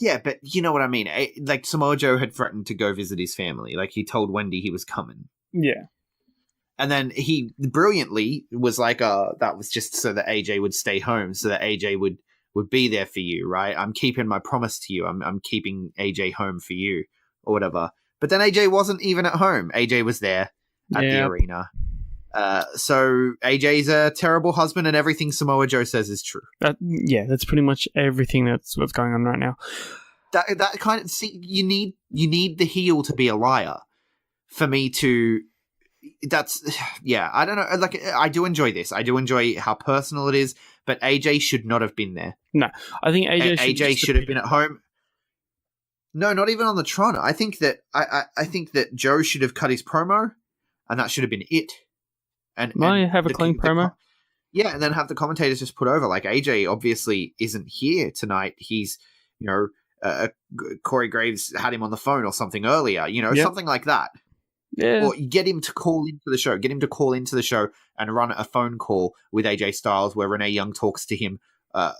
Yeah, but you know what I mean. Like, Samoa Joe had threatened to go visit his family. Like, he told Wendy he was coming. Yeah. And then he brilliantly was like, that was just so that AJ would stay home, so that AJ would be there for you, right? I'm keeping my promise to you. I'm keeping AJ home for you, or whatever. But then AJ wasn't even at home. AJ was there at the arena. So AJ's a terrible husband, and everything Samoa Joe says is true. That's pretty much everything that's what's going on right now. That kind of, see, you need the heel to be a liar for me to. I don't know. Like, I do enjoy this. I do enjoy how personal it is, but AJ should not have been there. No, I think AJ should have been at home. No, not even on the Tron. I think that I think that Joe should have cut his promo, and that should have been it. And have a clean promo. And then have the commentators just put over, like, AJ obviously isn't here tonight. He's, Corey Graves had him on the phone or something earlier. Something like that. Yeah. Or get him to call into the show. Get him to call into the show and run a phone call with AJ Styles where Renee Young talks to him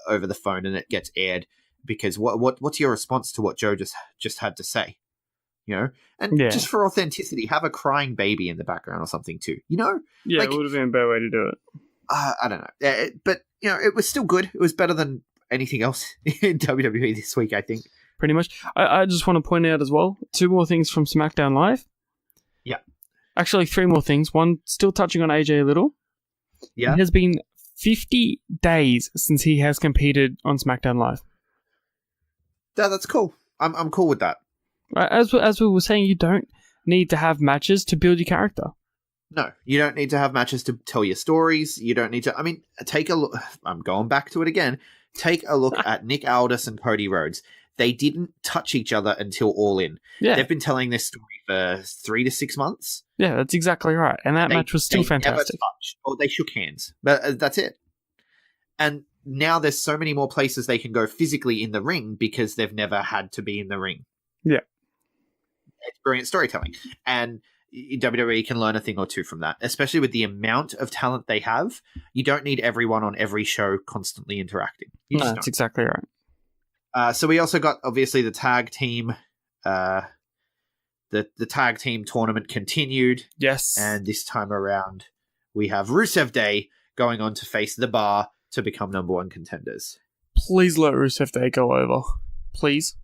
over the phone and it gets aired. Because what's your response to what Joe just had to say? Just for authenticity, have a crying baby in the background or something too. Yeah, it would have been a better way to do it. I don't know. But it was still good. It was better than anything else in WWE this week, I think. Pretty much. I just want to point out as well, 2 more things from SmackDown Live. Yeah. Actually, 3 more things. One, still touching on AJ a little. Yeah. It has been 50 days since he has competed on SmackDown Live. Yeah, that's cool. I'm cool with that. Right, as we were saying, you don't need to have matches to build your character. No, you don't need to have matches to tell your stories. You don't need to... I mean, take a look... I'm going back to it again. Take a look at Nick Aldis and Cody Rhodes. They didn't touch each other until All In. Yeah. They've been telling this story for 3 to 6 months. Yeah, that's exactly right. And that match was still fantastic. Never touched, or they shook hands. But that's it. And now there's so many more places they can go physically in the ring because they've never had to be in the ring. Yeah. It's brilliant storytelling. And WWE can learn a thing or two from that, especially with the amount of talent they have. You don't need everyone on every show constantly interacting. You just That's don't. exactly right. So we also got, obviously, the tag team. The tag team tournament continued. Yes. And this time around, we have Rusev Day going on to face The Bar to become number 1 contenders. Please let Rusev Day go over. Please.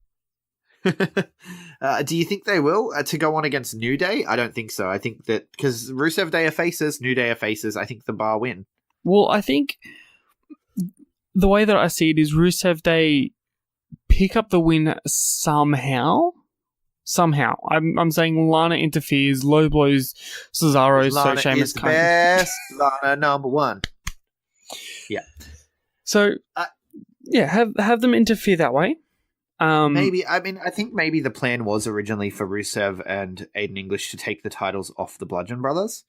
Do you think they will to go on against New Day? I don't think so. I think that because Rusev Day are faces, New Day are faces, I think The Bar win. Well, I think the way that I see it is Rusev Day pick up the win somehow. Somehow. I'm saying Lana interferes, low blows Cesaro, so Lana Sheamus is the best. Lana number 1. Yeah. So, yeah, have them interfere that way. Maybe. I mean, I think maybe the plan was originally for Rusev and Aiden English to take the titles off the Bludgeon Brothers,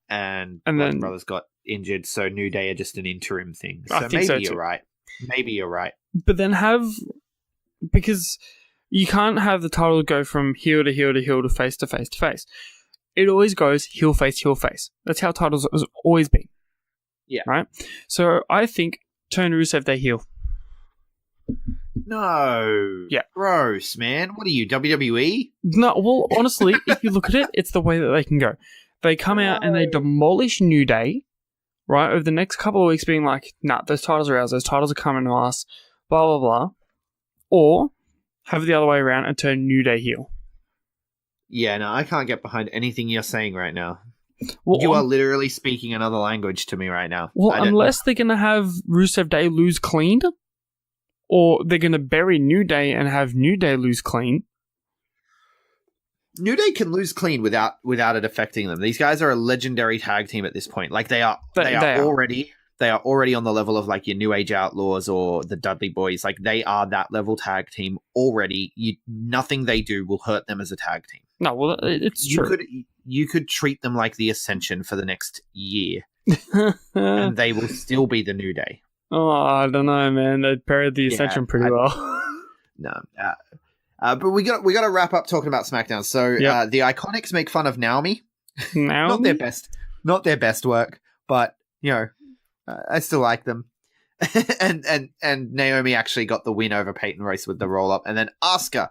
and Bludgeon Brothers got injured, so New Day are just an interim thing. So maybe you're right. Maybe you're right. But then because you can't have the title go from heel to heel to heel to face to face to face. It always goes heel face, heel face. That's how titles has always been. Yeah. Right? So I think turn Rusev Day heel. No. Yeah. Gross, man. What are you, WWE? No, well, honestly, if you look at it, it's the way that they can go. They come out and they demolish New Day, right, over the next couple of weeks being like, nah, those titles are ours, those titles are coming to us, blah, blah, blah. Or have it the other way around and turn New Day heel. Yeah, no, I can't get behind anything you're saying right now. Well, you are literally speaking another language to me right now. Well, unless they're going to have Rusev Day lose clean, or they're going to bury New Day and have New Day lose clean. New Day can lose clean without it affecting them. These guys are a legendary tag team at this point. Like they are already on the level of like your New Age Outlaws or the Dudley Boys. Like they are that level tag team already. Nothing they do will hurt them as a tag team. No, well, it's true. You could treat them like the Ascension for the next year, and they will still be the New Day. Oh, I don't know, man. They paired the Ascension pretty well. No, but we got to wrap up talking about SmackDown. So the Iconics make fun of Naomi. Not their best work, but you know, I still like them. and Naomi actually got the win over Peyton Royce with the roll up, and then Asuka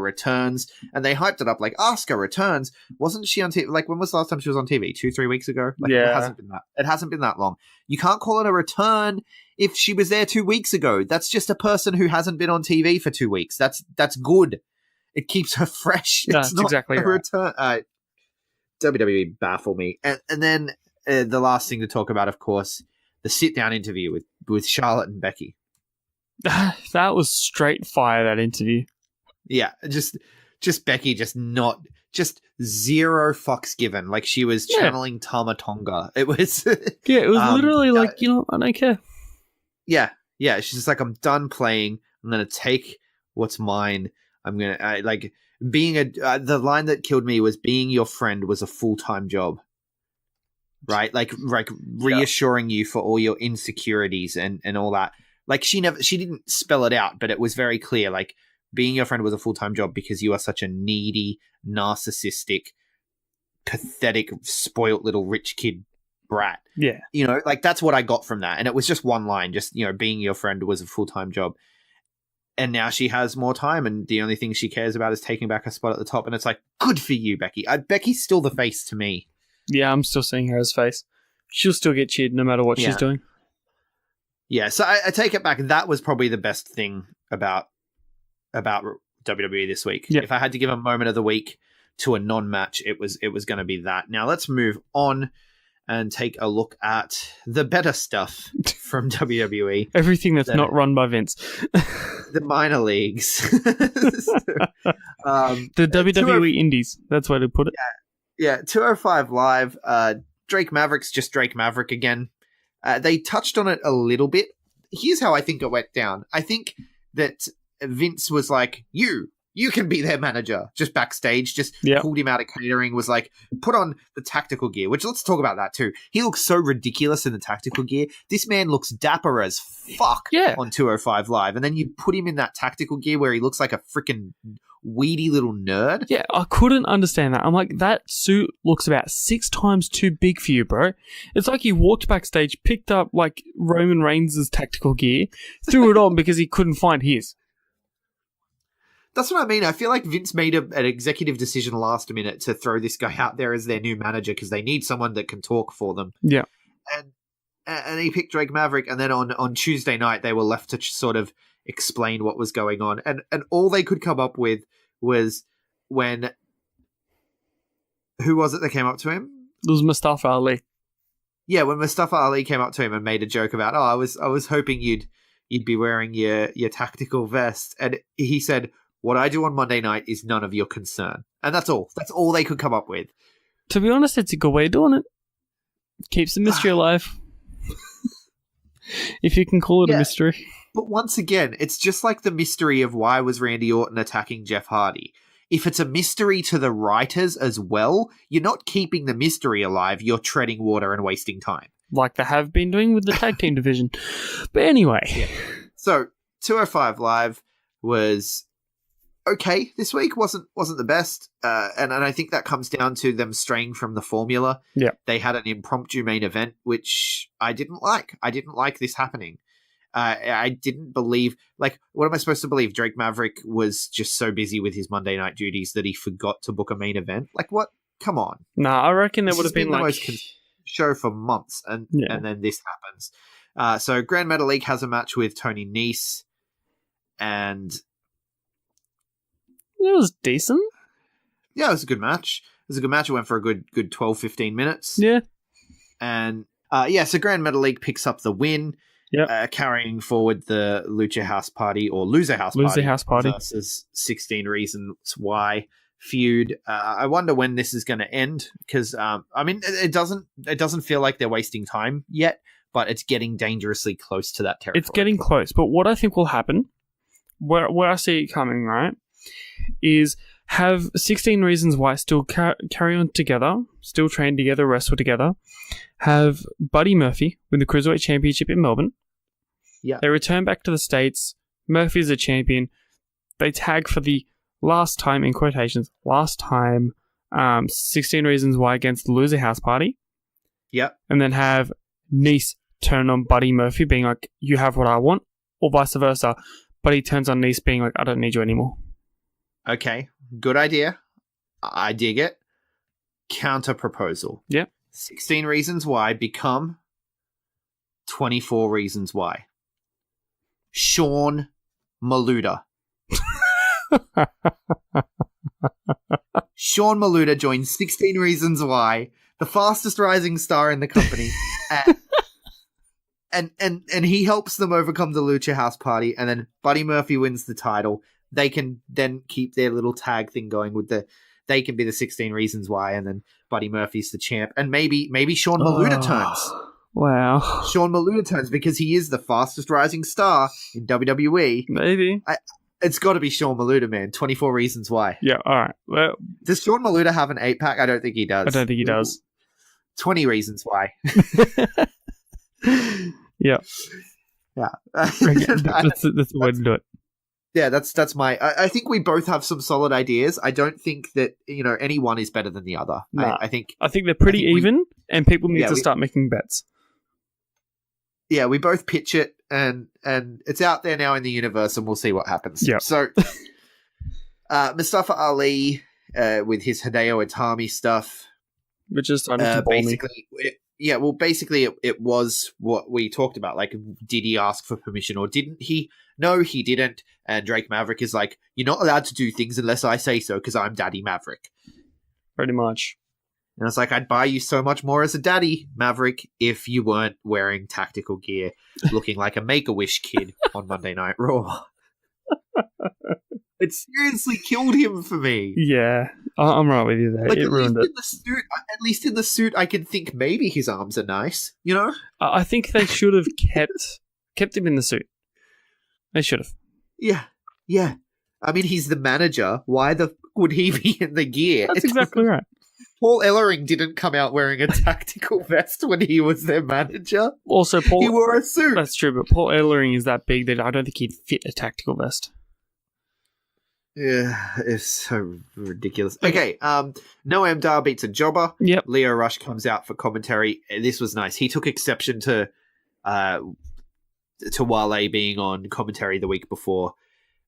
returns, and they hyped it up like Asuka returns. Wasn't she on TV? Like when was the last time she was on TV? 2-3 weeks ago. Like, yeah, it hasn't been that long. You can't call it a return if she was there 2 weeks ago. That's just a person who hasn't been on TV for 2 weeks. That's good. It keeps her fresh. That's exactly right. Return. WWE baffle me. And then the last thing to talk about, of course, the sit down interview with Charlotte and Becky. That was straight fire. That interview. Yeah, just Becky, just zero fucks given. Like she was channeling Tama Tonga. It was it was literally like, I don't care. Yeah. She's just like, I'm done playing. I'm gonna take what's mine. I'm gonna like being the line that killed me was being your friend was a full-time job. Right, like reassuring you for all your insecurities and all that. Like she didn't spell it out, but it was very clear. Like. Being your friend was a full-time job because you are such a needy, narcissistic, pathetic, spoilt little rich kid brat. Yeah. You know, like that's what I got from that. And it was just one line, just, you know, being your friend was a full-time job. And now she has more time and the only thing she cares about is taking back her spot at the top. And it's like, good for you, Becky. Becky's still the face to me. Yeah, I'm still seeing her as face. She'll still get cheered no matter what she's doing. Yeah, so I take it back. That was probably the best thing about WWE this week. Yeah. If I had to give a moment of the week to a non-match, it was going to be that. Now let's move on and take a look at the better stuff from WWE. Everything that's not run by Vince. The minor leagues. The WWE Indies. That's why they put it. Yeah, 205 Live. Drake Maverick's just Drake Maverick again. They touched on it a little bit. Here's how I think it went down. I think that Vince was like, you can be their manager, just backstage, just pulled him out of catering, was like, put on the tactical gear, which let's talk about that too. He looks so ridiculous in the tactical gear. This man looks dapper as fuck on 205 Live. And then you put him in that tactical gear where he looks like a freaking weedy little nerd. Yeah, I couldn't understand that. I'm like, that suit looks about 6 times too big for you, bro. It's like he walked backstage, picked up like Roman Reigns' tactical gear, threw it on because he couldn't find his. That's what I mean. I feel like Vince made an executive decision last minute to throw this guy out there as their new manager because they need someone that can talk for them. Yeah. And he picked Drake Maverick, and then on Tuesday night they were left to sort of explain what was going on. And all they could come up with was when... Who was it that came up to him? It was Mustafa Ali. Yeah, when Mustafa Ali came up to him and made a joke about, I was hoping you'd be wearing your tactical vest. And he said, what I do on Monday night is none of your concern. And that's all. That's all they could come up with. To be honest, it's a good way of doing it. Keeps the mystery alive. If you can call it a mystery. But once again, it's just like the mystery of why was Randy Orton attacking Jeff Hardy. If it's a mystery to the writers as well, you're not keeping the mystery alive. You're treading water and wasting time. Like they have been doing with the tag team division. But anyway. Yeah. So 205 Live was... okay, this week wasn't the best, and I think that comes down to them straying from the formula. Yeah, they had an impromptu main event, which I didn't like. I didn't like this happening. I didn't believe. Like, what am I supposed to believe? Drake Maverick was just so busy with his Monday night duties that he forgot to book a main event. Like, what? Come on. Nah, I reckon there would have been the like most show for months, and then this happens. So Grand Metalik has a match with Tony Nese, and. It was decent. Yeah, it was a good match. It went for a good 12, 15 minutes. Yeah. And, so Grand Metalik picks up the win, carrying forward the Lucha House Party or Loser House Party versus 16 Reasons Why feud. I wonder when this is going to end because, it doesn't feel like they're wasting time yet, but it's getting dangerously close to that territory. It's getting close, but what I think will happen, where I see it coming, right, is have 16 Reasons Why still carry on together, still train together, wrestle together, have Buddy Murphy win the Cruiserweight Championship in Melbourne. Yeah. They return back to the States. Murphy's a champion. They tag for the last time, in quotations, 16 Reasons Why against the Loser House Party. Yep. And then have Nese turn on Buddy Murphy being like, you have what I want, or vice versa. Buddy turns on Nese being like, I don't need you anymore. Okay, good idea. I dig it. Counter proposal. Yeah. 16 Reasons Why become 24 Reasons Why. Sean Maluda. Sean Maluda joins 16 Reasons Why, the fastest rising star in the company, and he helps them overcome the Lucha House Party, and then Buddy Murphy wins the title. They can then keep their little tag thing going with they can be the 16 Reasons Why, and then Buddy Murphy's the champ, and maybe Sean Maluda turns. Wow. Sean Maluda turns because he is the fastest rising star in WWE. Maybe. It's got to be Sean Maluda, man. 24 Reasons Why. Yeah, all right. Well, does Sean Maluda have an 8-pack? I don't think he does. I don't think he does. 20 Reasons Why. Yeah. Yeah. That's the way to do it. Yeah, that's my... I think we both have some solid ideas. I don't think that, any one is better than the other. Nah. I think they're pretty even, and people need to start making bets. Yeah, we both pitch it, and it's out there now in the universe, and we'll see what happens. Yeah. So, Mustafa Ali with his Hideo Itami stuff. Which is starting to bore me. yeah, well, basically it was what we talked about. Like, did he ask for permission or didn't he? No, he didn't. And Drake Maverick is like, you're not allowed to do things unless I say so because I'm Daddy Maverick. Pretty much. And it's like, I'd buy you so much more as a Daddy Maverick if you weren't wearing tactical gear, looking like a Make-A-Wish kid on Monday Night Raw. It seriously killed him for me. Yeah, I'm right with you there. Like, it ruined it. At least in the suit, I can think maybe his arms are nice, you know? I think they should have kept him in the suit. They should have. Yeah. I mean, he's the manager. Why the would he be in the gear? That's exactly right. Paul Ellering didn't come out wearing a tactical vest when he was their manager. Also, Paul... He wore a suit. That's true, but Paul Ellering is that big that I don't think he'd fit a tactical vest. Yeah, it's so ridiculous. Okay, Noam Dar beats a jobber. Yep. Leo Rush comes out for commentary. This was nice. He took exception to Wale being on commentary the week before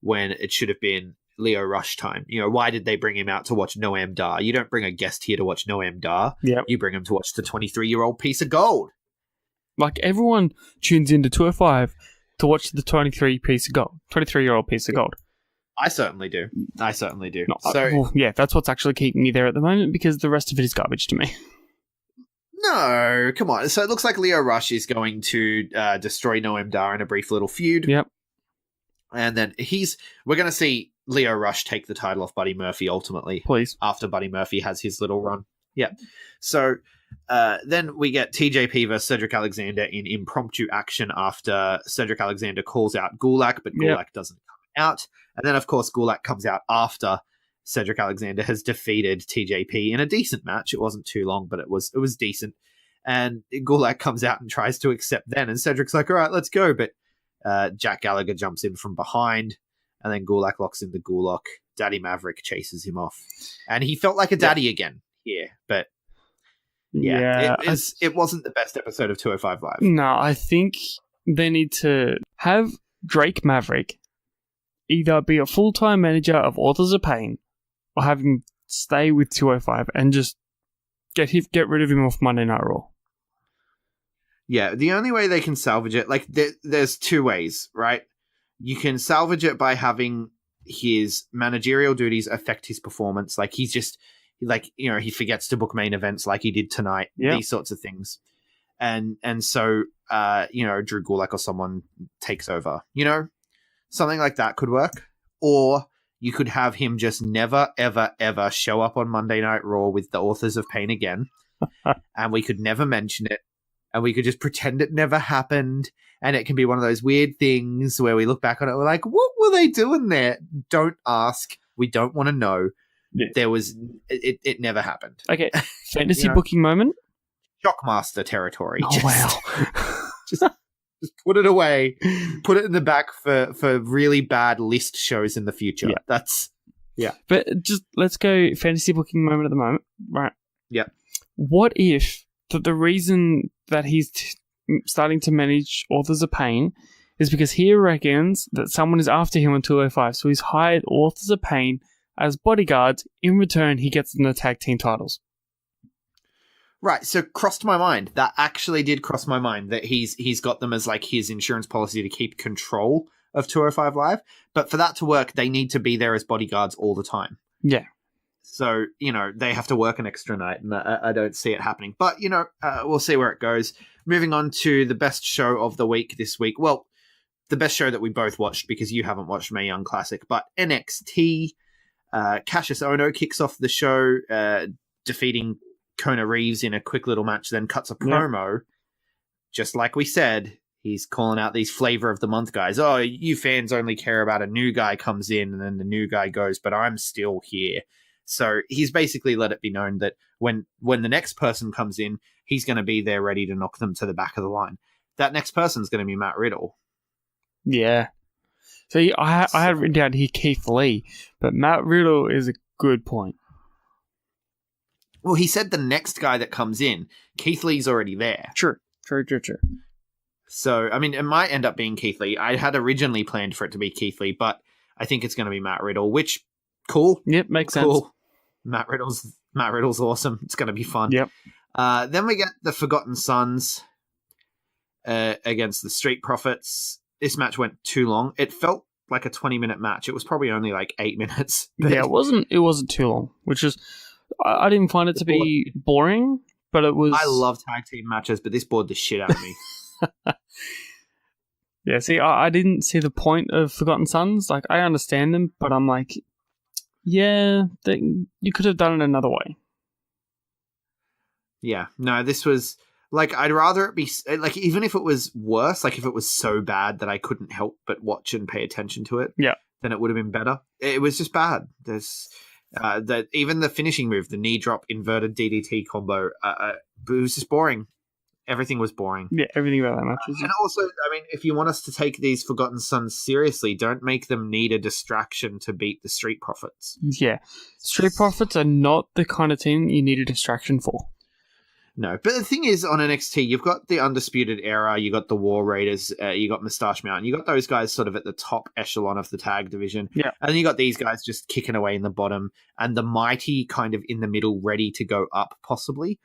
when it should have been Leo Rush time. You know, why did they bring him out to watch Noam Dar? You don't bring a guest here to watch Noam Dar. Yep. You bring him to watch the 23-year-old piece of gold. Like, everyone tunes into 205 to watch the 23-year-old piece of gold. I certainly do. No, So, well, yeah, that's what's actually keeping me there at the moment because the rest of it is garbage to me. no, come on. So it looks like Leo Rush is going to destroy Noam Dar in a brief little feud. Yep. And then we're going to see Leo Rush take the title off Buddy Murphy ultimately. Please. After Buddy Murphy has his little run. Yeah. So then we get TJP versus Cedric Alexander in impromptu action after Cedric Alexander calls out Gulak, but Gulak doesn't come out. And then, of course, Gulak comes out after Cedric Alexander has defeated TJP in a decent match. It wasn't too long, but it was decent. And Gulak comes out and tries to accept then. And Cedric's like, all right, let's go. But Jack Gallagher jumps in from behind. And then Gulak locks in the Gulak. Daddy Maverick chases him off. And he felt like a daddy again here. But it wasn't the best episode of 205 Live. No, I think they need to have Drake Maverick either be a full-time manager of Authors of Pain or have him stay with 205 and just get rid of him off Monday Night Raw. Yeah, the only way they can salvage it, like, there's two ways, right? You can salvage it by having his managerial duties affect his performance. Like, he's just, like, you know, he forgets to book main events like he did tonight. Yep. These sorts of things. And so, you know, Drew Gulak or someone takes over, you know? Something like that could work. Or you could have him just never, ever, ever show up on Monday Night Raw with the Authors of Pain again. And we could never mention it. And we could just pretend it never happened. And it can be one of those weird things where we look back on it, we're like, what were they doing there? Don't ask. We don't want to know. Yeah. It never happened. Okay, fantasy booking moment? Shockmaster territory. Oh, wow. Just put it away. Put it in the back for really bad list shows in the future. Yeah. But just let's go fantasy booking moment at the moment. Right. Yeah. What if the reason that he's starting to manage Authors of Pain is because he reckons that someone is after him on 205. So he's hired Authors of Pain as bodyguards. In return, he gets them the tag team titles. Right, so crossed my mind. That actually did cross my mind that he's got them as like his insurance policy to keep control of 205 Live. But for that to work, they need to be there as bodyguards all the time. Yeah. So, you know, they have to work an extra night, and I don't see it happening. But, you know, we'll see where it goes. Moving on to the best show of the week this week. Well, the best show that we both watched because you haven't watched Mae Young Classic, but NXT. Cassius Ohno kicks off the show, defeating Kona Reeves in a quick little match, then cuts a promo. Just like we said, he's calling out these flavor of the month guys. Oh, you fans only care about a new guy comes in and then the new guy goes, but I'm still here. So he's basically let it be known that when the next person comes in, he's going to be there ready to knock them to the back of the line. That next person's going to be Matt Riddle. Yeah. So I had written down here Keith Lee, but Matt Riddle is a good point. Well, he said the next guy that comes in, Keith Lee's already there. True. So, I mean, it might end up being Keith Lee. I had originally planned for it to be Keith Lee, but I think it's going to be Matt Riddle, which, cool. Yep, makes sense. Matt Riddle's awesome. It's going to be fun. Yep. Then we get the Forgotten Sons against the Street Profits. This match went too long. It felt like a 20-minute match. It was probably only like 8 minutes. Yeah, it wasn't too long, which is I didn't find it to be boring, but it was. I love tag team matches, but this bored the shit out of me. Yeah, see, I didn't see the point of Forgotten Sons. Like, I understand them, but I'm like, yeah, you could have done it another way. Yeah, no, this was like, I'd rather it be like, even if it was worse, like if it was so bad that I couldn't help but watch and pay attention to it, yeah, then it would have been better. It was just bad. There's that even the finishing move, the knee drop inverted DDT combo, it was just boring. Everything was boring. Yeah, everything about that match was. And also, I mean, if you want us to take these Forgotten Sons seriously, don't make them need a distraction to beat the Street Profits. Yeah, Street Profits are not the kind of team you need a distraction for. No, but the thing is, on NXT, you've got the Undisputed Era, you got the War Raiders, you got Moustache Mountain, you got those guys sort of at the top echelon of the tag division. Yeah. And then you got these guys just kicking away in the bottom, and the Mighty kind of in the middle, ready to go up, possibly.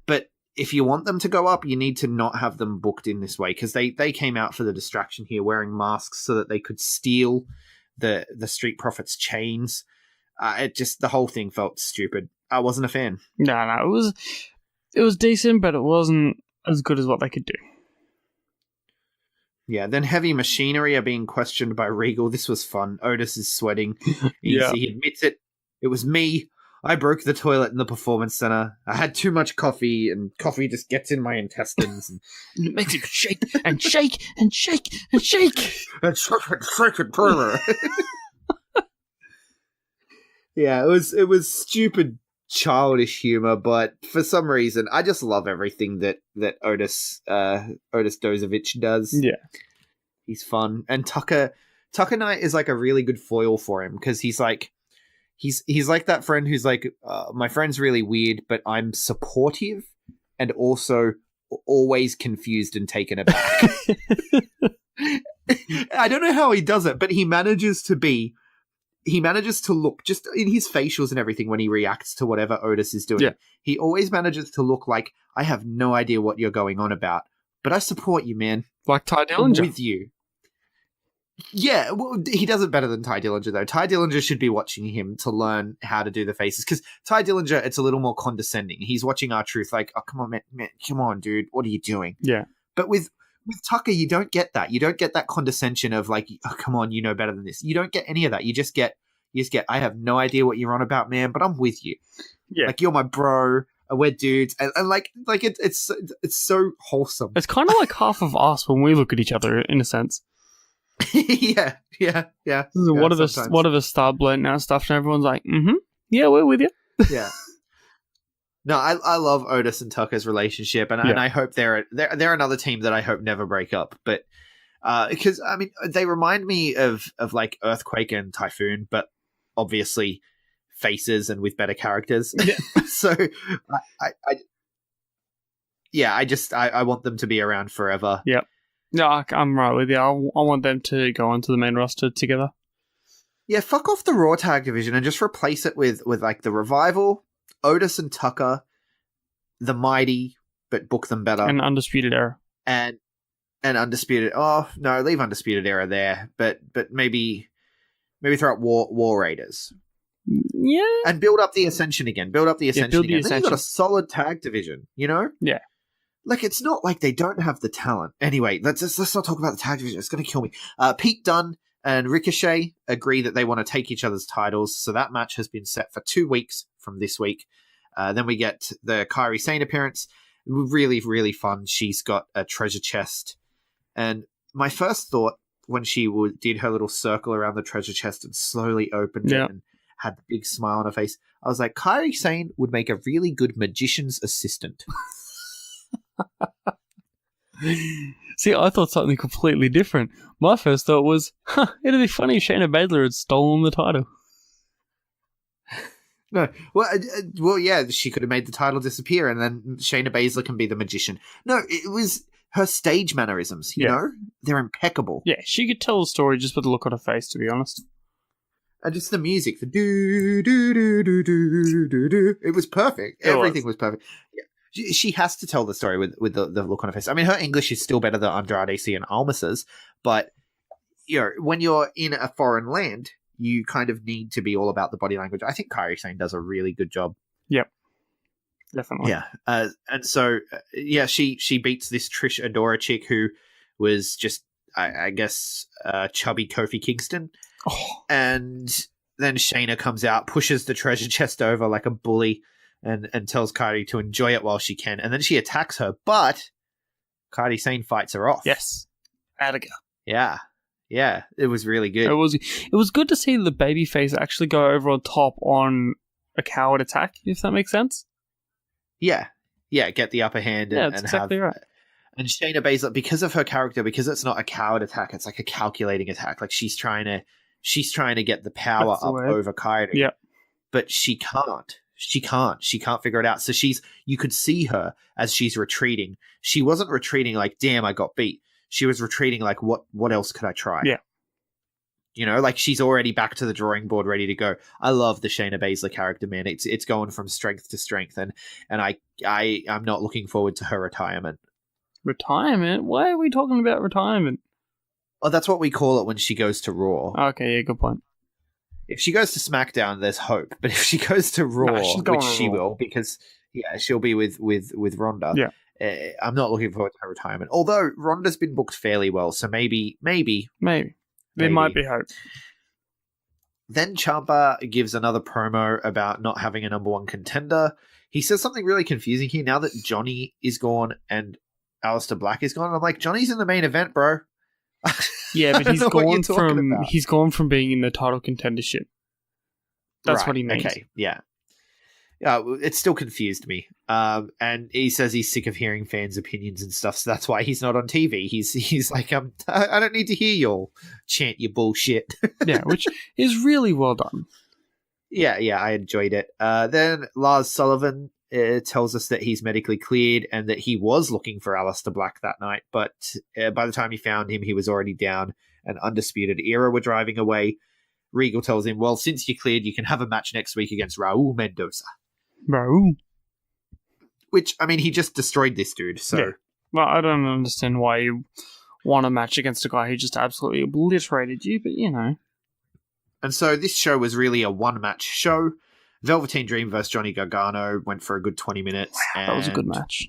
But if you want them to go up, you need to not have them booked in this way, because they came out for the distraction here, wearing masks so that they could steal the Street Profits chains. The whole thing felt stupid. I wasn't a fan. No, it was decent, but it wasn't as good as what they could do. Yeah, then Heavy Machinery are being questioned by Regal. This was fun. Otis is sweating. He admits it. It was me. I broke the toilet in the Performance Center. I had too much coffee, and coffee just gets in my intestines. And it makes it shake and shake and shake and shake. And shake it further. Yeah, it was stupid, childish humor, but for some reason, I just love everything that Otis Dozovich does. Yeah, he's fun, and Tucker Knight is like a really good foil for him, because he's like that friend who's like, my friend's really weird, but I'm supportive and also always confused and taken aback. I don't know how he does it, but he manages to look, just in his facials and everything, when he reacts to whatever Otis is doing. Yeah. He always manages to look like, I have no idea what you're going on about, but I support you, man. Like Ty Dillinger. I'm with you. Yeah, well, he does it better than Ty Dillinger, though. Ty Dillinger should be watching him to learn how to do the faces, because Ty Dillinger, it's a little more condescending. He's watching R-Truth like, oh, come on, man, come on, dude, what are you doing? Yeah. But with Tucker, you don't get that. You don't get that condescension of like, oh, come on, you know better than this. You don't get any of that. You just get, I have no idea what you're on about, man, but I'm with you. Yeah. Like, you're my bro, and we're dudes. And like it's so wholesome. It's kind of like half of us when we look at each other, in a sense. yeah. One of us start blurting out stuff, and everyone's like, yeah, we're with you. Yeah. No, I love Otis and Tucker's relationship, and I hope they're another team that I hope never break up. But because I mean, they remind me of like Earthquake and Typhoon, but obviously faces and with better characters. Yeah. So I want them to be around forever. Yep. No, I'm right with you. I want them to go onto the main roster together. Yeah, fuck off the Raw tag division and just replace it with like the Revival, Otis and Tucker, the Mighty, but book them better. And Undisputed Era. And Undisputed. Oh, no, leave Undisputed Era there. But maybe throw out War Raiders. Yeah. And build up the Ascension again. Build up the Ascension again. Then you've got a solid tag division, you know? Yeah. Like, it's not like they don't have the talent. Anyway, let's not talk about the tag division. It's going to kill me. Pete Dunne and Ricochet agree that they want to take each other's titles, so that match has been set for 2 weeks from this week. Then we get the Kairi Sane appearance. Really, really fun. She's got a treasure chest. And my first thought when she did her little circle around the treasure chest and slowly opened it and had the big smile on her face, I was like, Kairi Sane would make a really good magician's assistant. See, I thought something completely different. My first thought was, it'd be funny if Shayna Baszler had stolen the title. No, well, yeah, she could have made the title disappear, and then Shayna Baszler can be the magician. No, it was her stage mannerisms. You know, they're impeccable. Yeah, she could tell the story just with the look on her face. To be honest, and just the music, the do do do do do do do. It was perfect. Everything was perfect. Yeah. She has to tell the story with the look on her face. I mean, her English is still better than Andrade C and Almas's, but when you're in a foreign land, you kind of need to be all about the body language. I think Kairi Sane does a really good job. Yep. Definitely. Yeah. And so, she beats this Trish Adora chick who was just, I guess, chubby Kofi Kingston. Oh. And then Shayna comes out, pushes the treasure chest over like a bully and tells Kairi to enjoy it while she can. And then she attacks her, but Kairi Sane fights her off. Yes. Attica. Yeah. Yeah. It was really good. It was good to see the babyface actually go over on top on a coward attack, if that makes sense. Yeah. Yeah. Get the upper hand. Yeah, that's exactly right. And Shayna Baszler, because of her character, because it's not a coward attack, it's like a calculating attack. Like she's trying to get the power up over Kairi. Yeah. But she can't. She can't figure it out. So you could see her as she's retreating. She wasn't retreating like, damn, I got beat. She was retreating like, what else could I try? Yeah. Like she's already back to the drawing board, ready to go. I love the Shayna Baszler character, man. It's going from strength to strength, and I'm not looking forward to her retirement. Retirement? Why are we talking about retirement? Oh, that's what we call it when she goes to Raw. Okay, yeah, good point. If she goes to SmackDown, there's hope. But if she goes to Raw, which she will, because she'll be with Ronda. Yeah, I'm not looking forward to her retirement. Although Ronda's been booked fairly well, so maybe there might be hope. Then Ciampa gives another promo about not having a number one contender. He says something really confusing here. Now that Johnny is gone and Aleister Black is gone, I'm like, Johnny's in the main event, bro. Yeah, but he's gone from being in the title contendership. That's what he means. Okay, yeah. It still confused me. And he says he's sick of hearing fans' opinions and stuff, so that's why he's not on TV. He's like, I don't need to hear y'all chant your bullshit. Yeah, which is really well done. Yeah, I enjoyed it. Then Lars Sullivan tells us that he's medically cleared and that he was looking for Aleister Black that night, but by the time he found him, he was already down, and Undisputed Era were driving away. Regal tells him, well, since you're cleared, you can have a match next week against Raul Mendoza. Raul? Which, I mean, he just destroyed this dude, so... Yeah. Well, I don't understand why you want a match against a guy who just absolutely obliterated you, but you know. And so this show was really a one-match show. Velveteen Dream versus Johnny Gargano went for a good 20 minutes. Wow, that was a good match.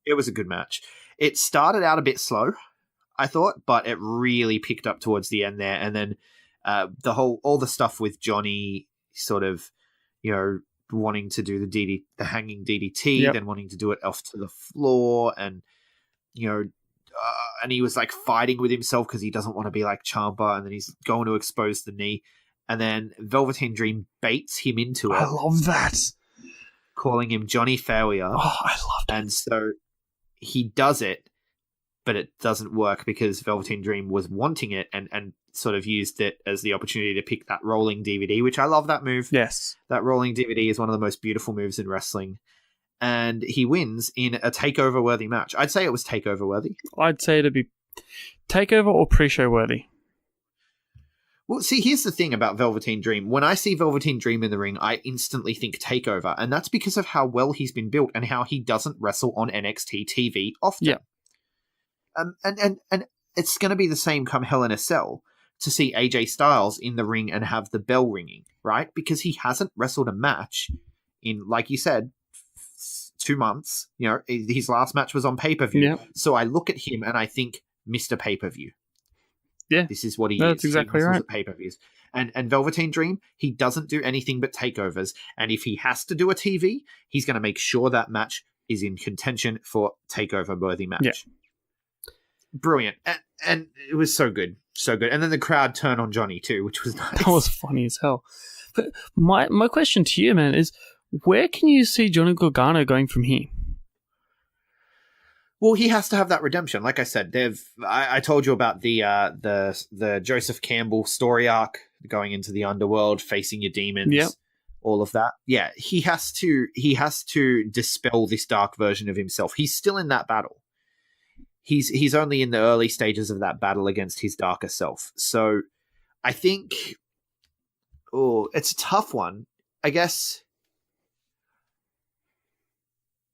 It was a good match. It started out a bit slow, I thought, but it really picked up towards the end there. And then all the stuff with Johnny sort of, wanting to do the hanging DDT, then wanting to do it off to the floor, and and he was like fighting with himself because he doesn't want to be like Ciampa, and then he's going to expose the knee. And then Velveteen Dream baits him into it. I love that. Calling him Johnny Failure. Oh, I love that. And so he does it, but it doesn't work because Velveteen Dream was wanting it and sort of used it as the opportunity to pick that rolling DVD, which I love that move. Yes. That rolling DVD is one of the most beautiful moves in wrestling. And he wins in a takeover worthy match. I'd say it was takeover worthy. I'd say it'd be takeover or pre-show worthy. Well, see, here's the thing about Velveteen Dream. When I see Velveteen Dream in the ring, I instantly think takeover, and that's because of how well he's been built and how he doesn't wrestle on NXT TV often. Yeah. And it's going to be the same come Hell in a Cell to see AJ Styles in the ring and have the bell ringing, right? Because he hasn't wrestled a match in, like you said, 2 months. His last match was on pay-per-view. Yeah. So I look at him and I think, Mr. Pay-per-view. Yeah. This is what he is. That's exactly right. Pay-per-views. And Velveteen Dream, he doesn't do anything but takeovers. And if he has to do a TV, he's going to make sure that match is in contention for takeover-worthy match. Yeah. Brilliant. And it was so good. So good. And then the crowd turned on Johnny too, which was nice. That was funny as hell. But my question to you, man, is where can you see Johnny Gargano going from here? Well, he has to have that redemption. Like I said, I told you about the Joseph Campbell story arc, going into the underworld, facing your demons, all of that. Yeah, he has to dispel this dark version of himself. He's still in that battle. He's only in the early stages of that battle against his darker self. So I think, it's a tough one. I guess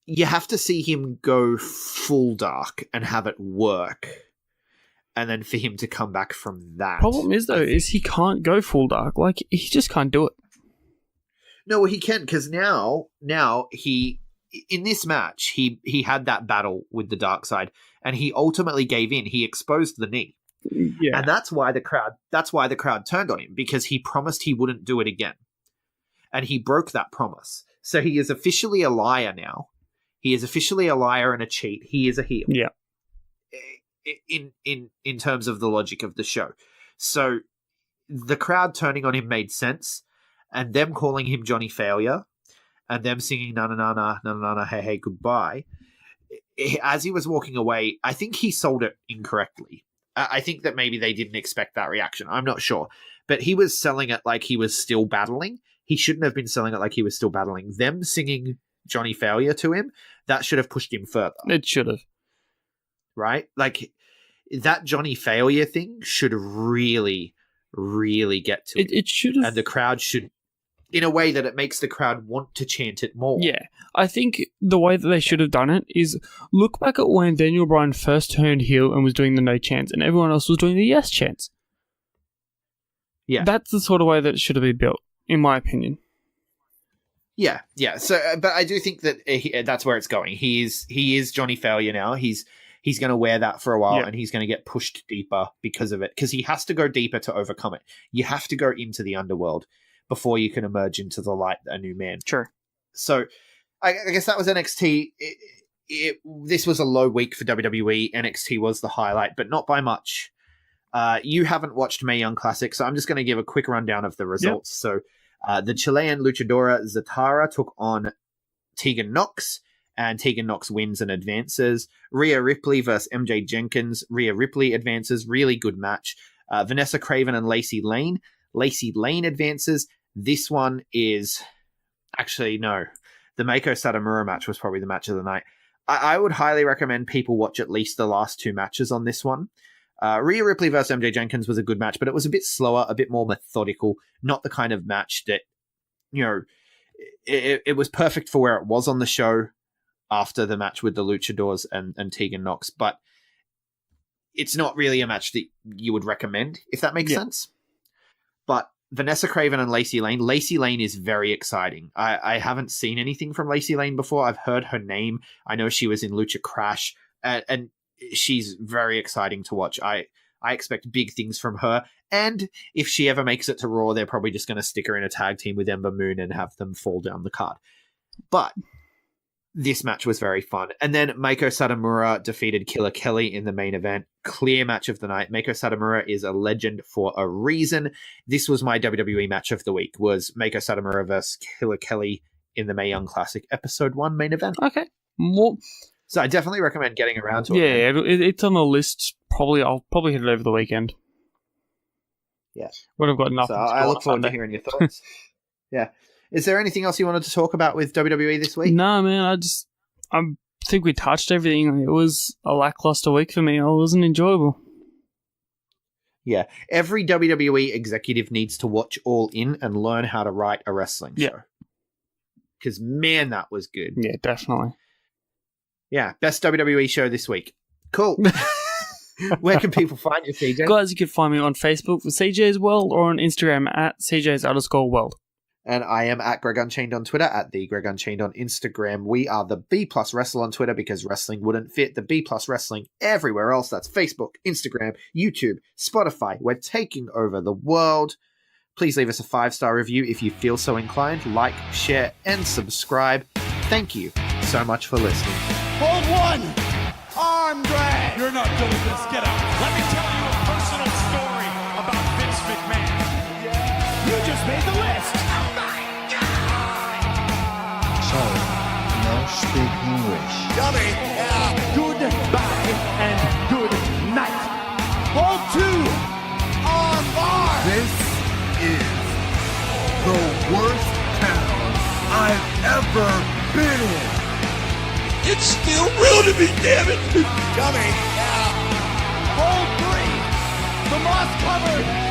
you have to see him go full dark and have it work, and then for him to come back from that. Problem is though, is he can't go full dark. Like he just can't do it. No, well, he can, because now he in this match he had that battle with the dark side, and he ultimately gave in. He exposed the knee, and that's why the crowd turned on him, because he promised he wouldn't do it again, and he broke that promise. So he is officially a liar now. He is officially a liar and a cheat. He is a heel. Yeah. In terms of the logic of the show. So the crowd turning on him made sense, and them calling him Johnny Failure, and them singing na na na na na na na hey hey goodbye. As he was walking away, I think he sold it incorrectly. I think that maybe they didn't expect that reaction. I'm not sure. But he was selling it like he was still battling. He shouldn't have been selling it like he was still battling. Them singing Johnny Failure to him, that should have pushed him further. It should have. Right? Like, that Johnny Failure thing should really, really get to him. It should have. And the crowd should, in a way that it makes the crowd want to chant it more. Yeah. I think the way that they should have done it is look back at when Daniel Bryan first turned heel and was doing the no chants, and everyone else was doing the yes chants. Yeah. That's the sort of way that it should have been built, in my opinion. Yeah. So, but I do think that that's where it's going. He is Johnny Failure now. He's going to wear that for a while, and he's going to get pushed deeper because of it. Because he has to go deeper to overcome it. You have to go into the underworld before you can emerge into the light, a new man. Sure. So, I guess that was NXT. This was a low week for WWE. NXT was the highlight, but not by much. You haven't watched Mae Young Classic, so I'm just going to give a quick rundown of the results. Yep. So, the Chilean luchadora Zatara took on Tegan Nox, and Tegan Nox wins and advances. Rhea Ripley versus MJ Jenkins. Rhea Ripley advances. Really good match. Vanessa Craven and Lacey Lane. Lacey Lane advances. This one is... Actually, no. The Meiko Satomura match was probably the match of the night. I would highly recommend people watch at least the last two matches on this one. Rhea Ripley versus MJ Jenkins was a good match, but it was a bit slower, a bit more methodical. Not the kind of match that, it was perfect for where it was on the show after the match with the Luchadors and Tegan Nox, but it's not really a match that you would recommend, if that makes sense. But Vanessa Craven and Lacey Lane is very exciting. I haven't seen anything from Lacey Lane before. I've heard her name. I know she was in Lucha Crash, and she's very exciting to watch. I expect big things from her. And if she ever makes it to Raw, they're probably just going to stick her in a tag team with Ember Moon and have them fall down the card. But this match was very fun. And then Meiko Satomura defeated Killer Kelly in the main event. Clear match of the night. Meiko Satomura is a legend for a reason. This was my WWE match of the week, was Meiko Satomura versus Killer Kelly in the Mae Young Classic Episode 1 main event. Okay. Well, so I definitely recommend getting around to it. Yeah, it's on the list. I'll probably hit it over the weekend. Yeah. When I've got nothing. So I look forward to hearing your thoughts. Yeah. Is there anything else you wanted to talk about with WWE this week? No, man. I think we touched everything. It was a lackluster week for me. It wasn't enjoyable. Yeah. Every WWE executive needs to watch All In and learn how to write a wrestling show. Because, man, that was good. Yeah, definitely. Yeah. Best WWE show this week. Cool. Where can people find you, CJ? Guys, you can find me on Facebook for CJ's World or on Instagram at CJ's_World. And I am at Greg Unchained on Twitter, at the Greg Unchained on Instagram. We are the B Plus Wrestle on Twitter because wrestling wouldn't fit. The B Plus Wrestling everywhere else. That's Facebook, Instagram, YouTube, Spotify. We're taking over the world. Please leave us a 5-star review if you feel so inclined. Like, share, and subscribe. Thank you so much for listening. Hold one. Arm drag. You're not doing this. Get out. Let me tell you a personal story about Vince McMahon. You just made the list. So, no speak English. Dummy. Goodbye and good night. Hold two. Arm bar. This is the worst town I've ever been in. It's still real to me, damn it! Dummy. Hold three. The moss covered.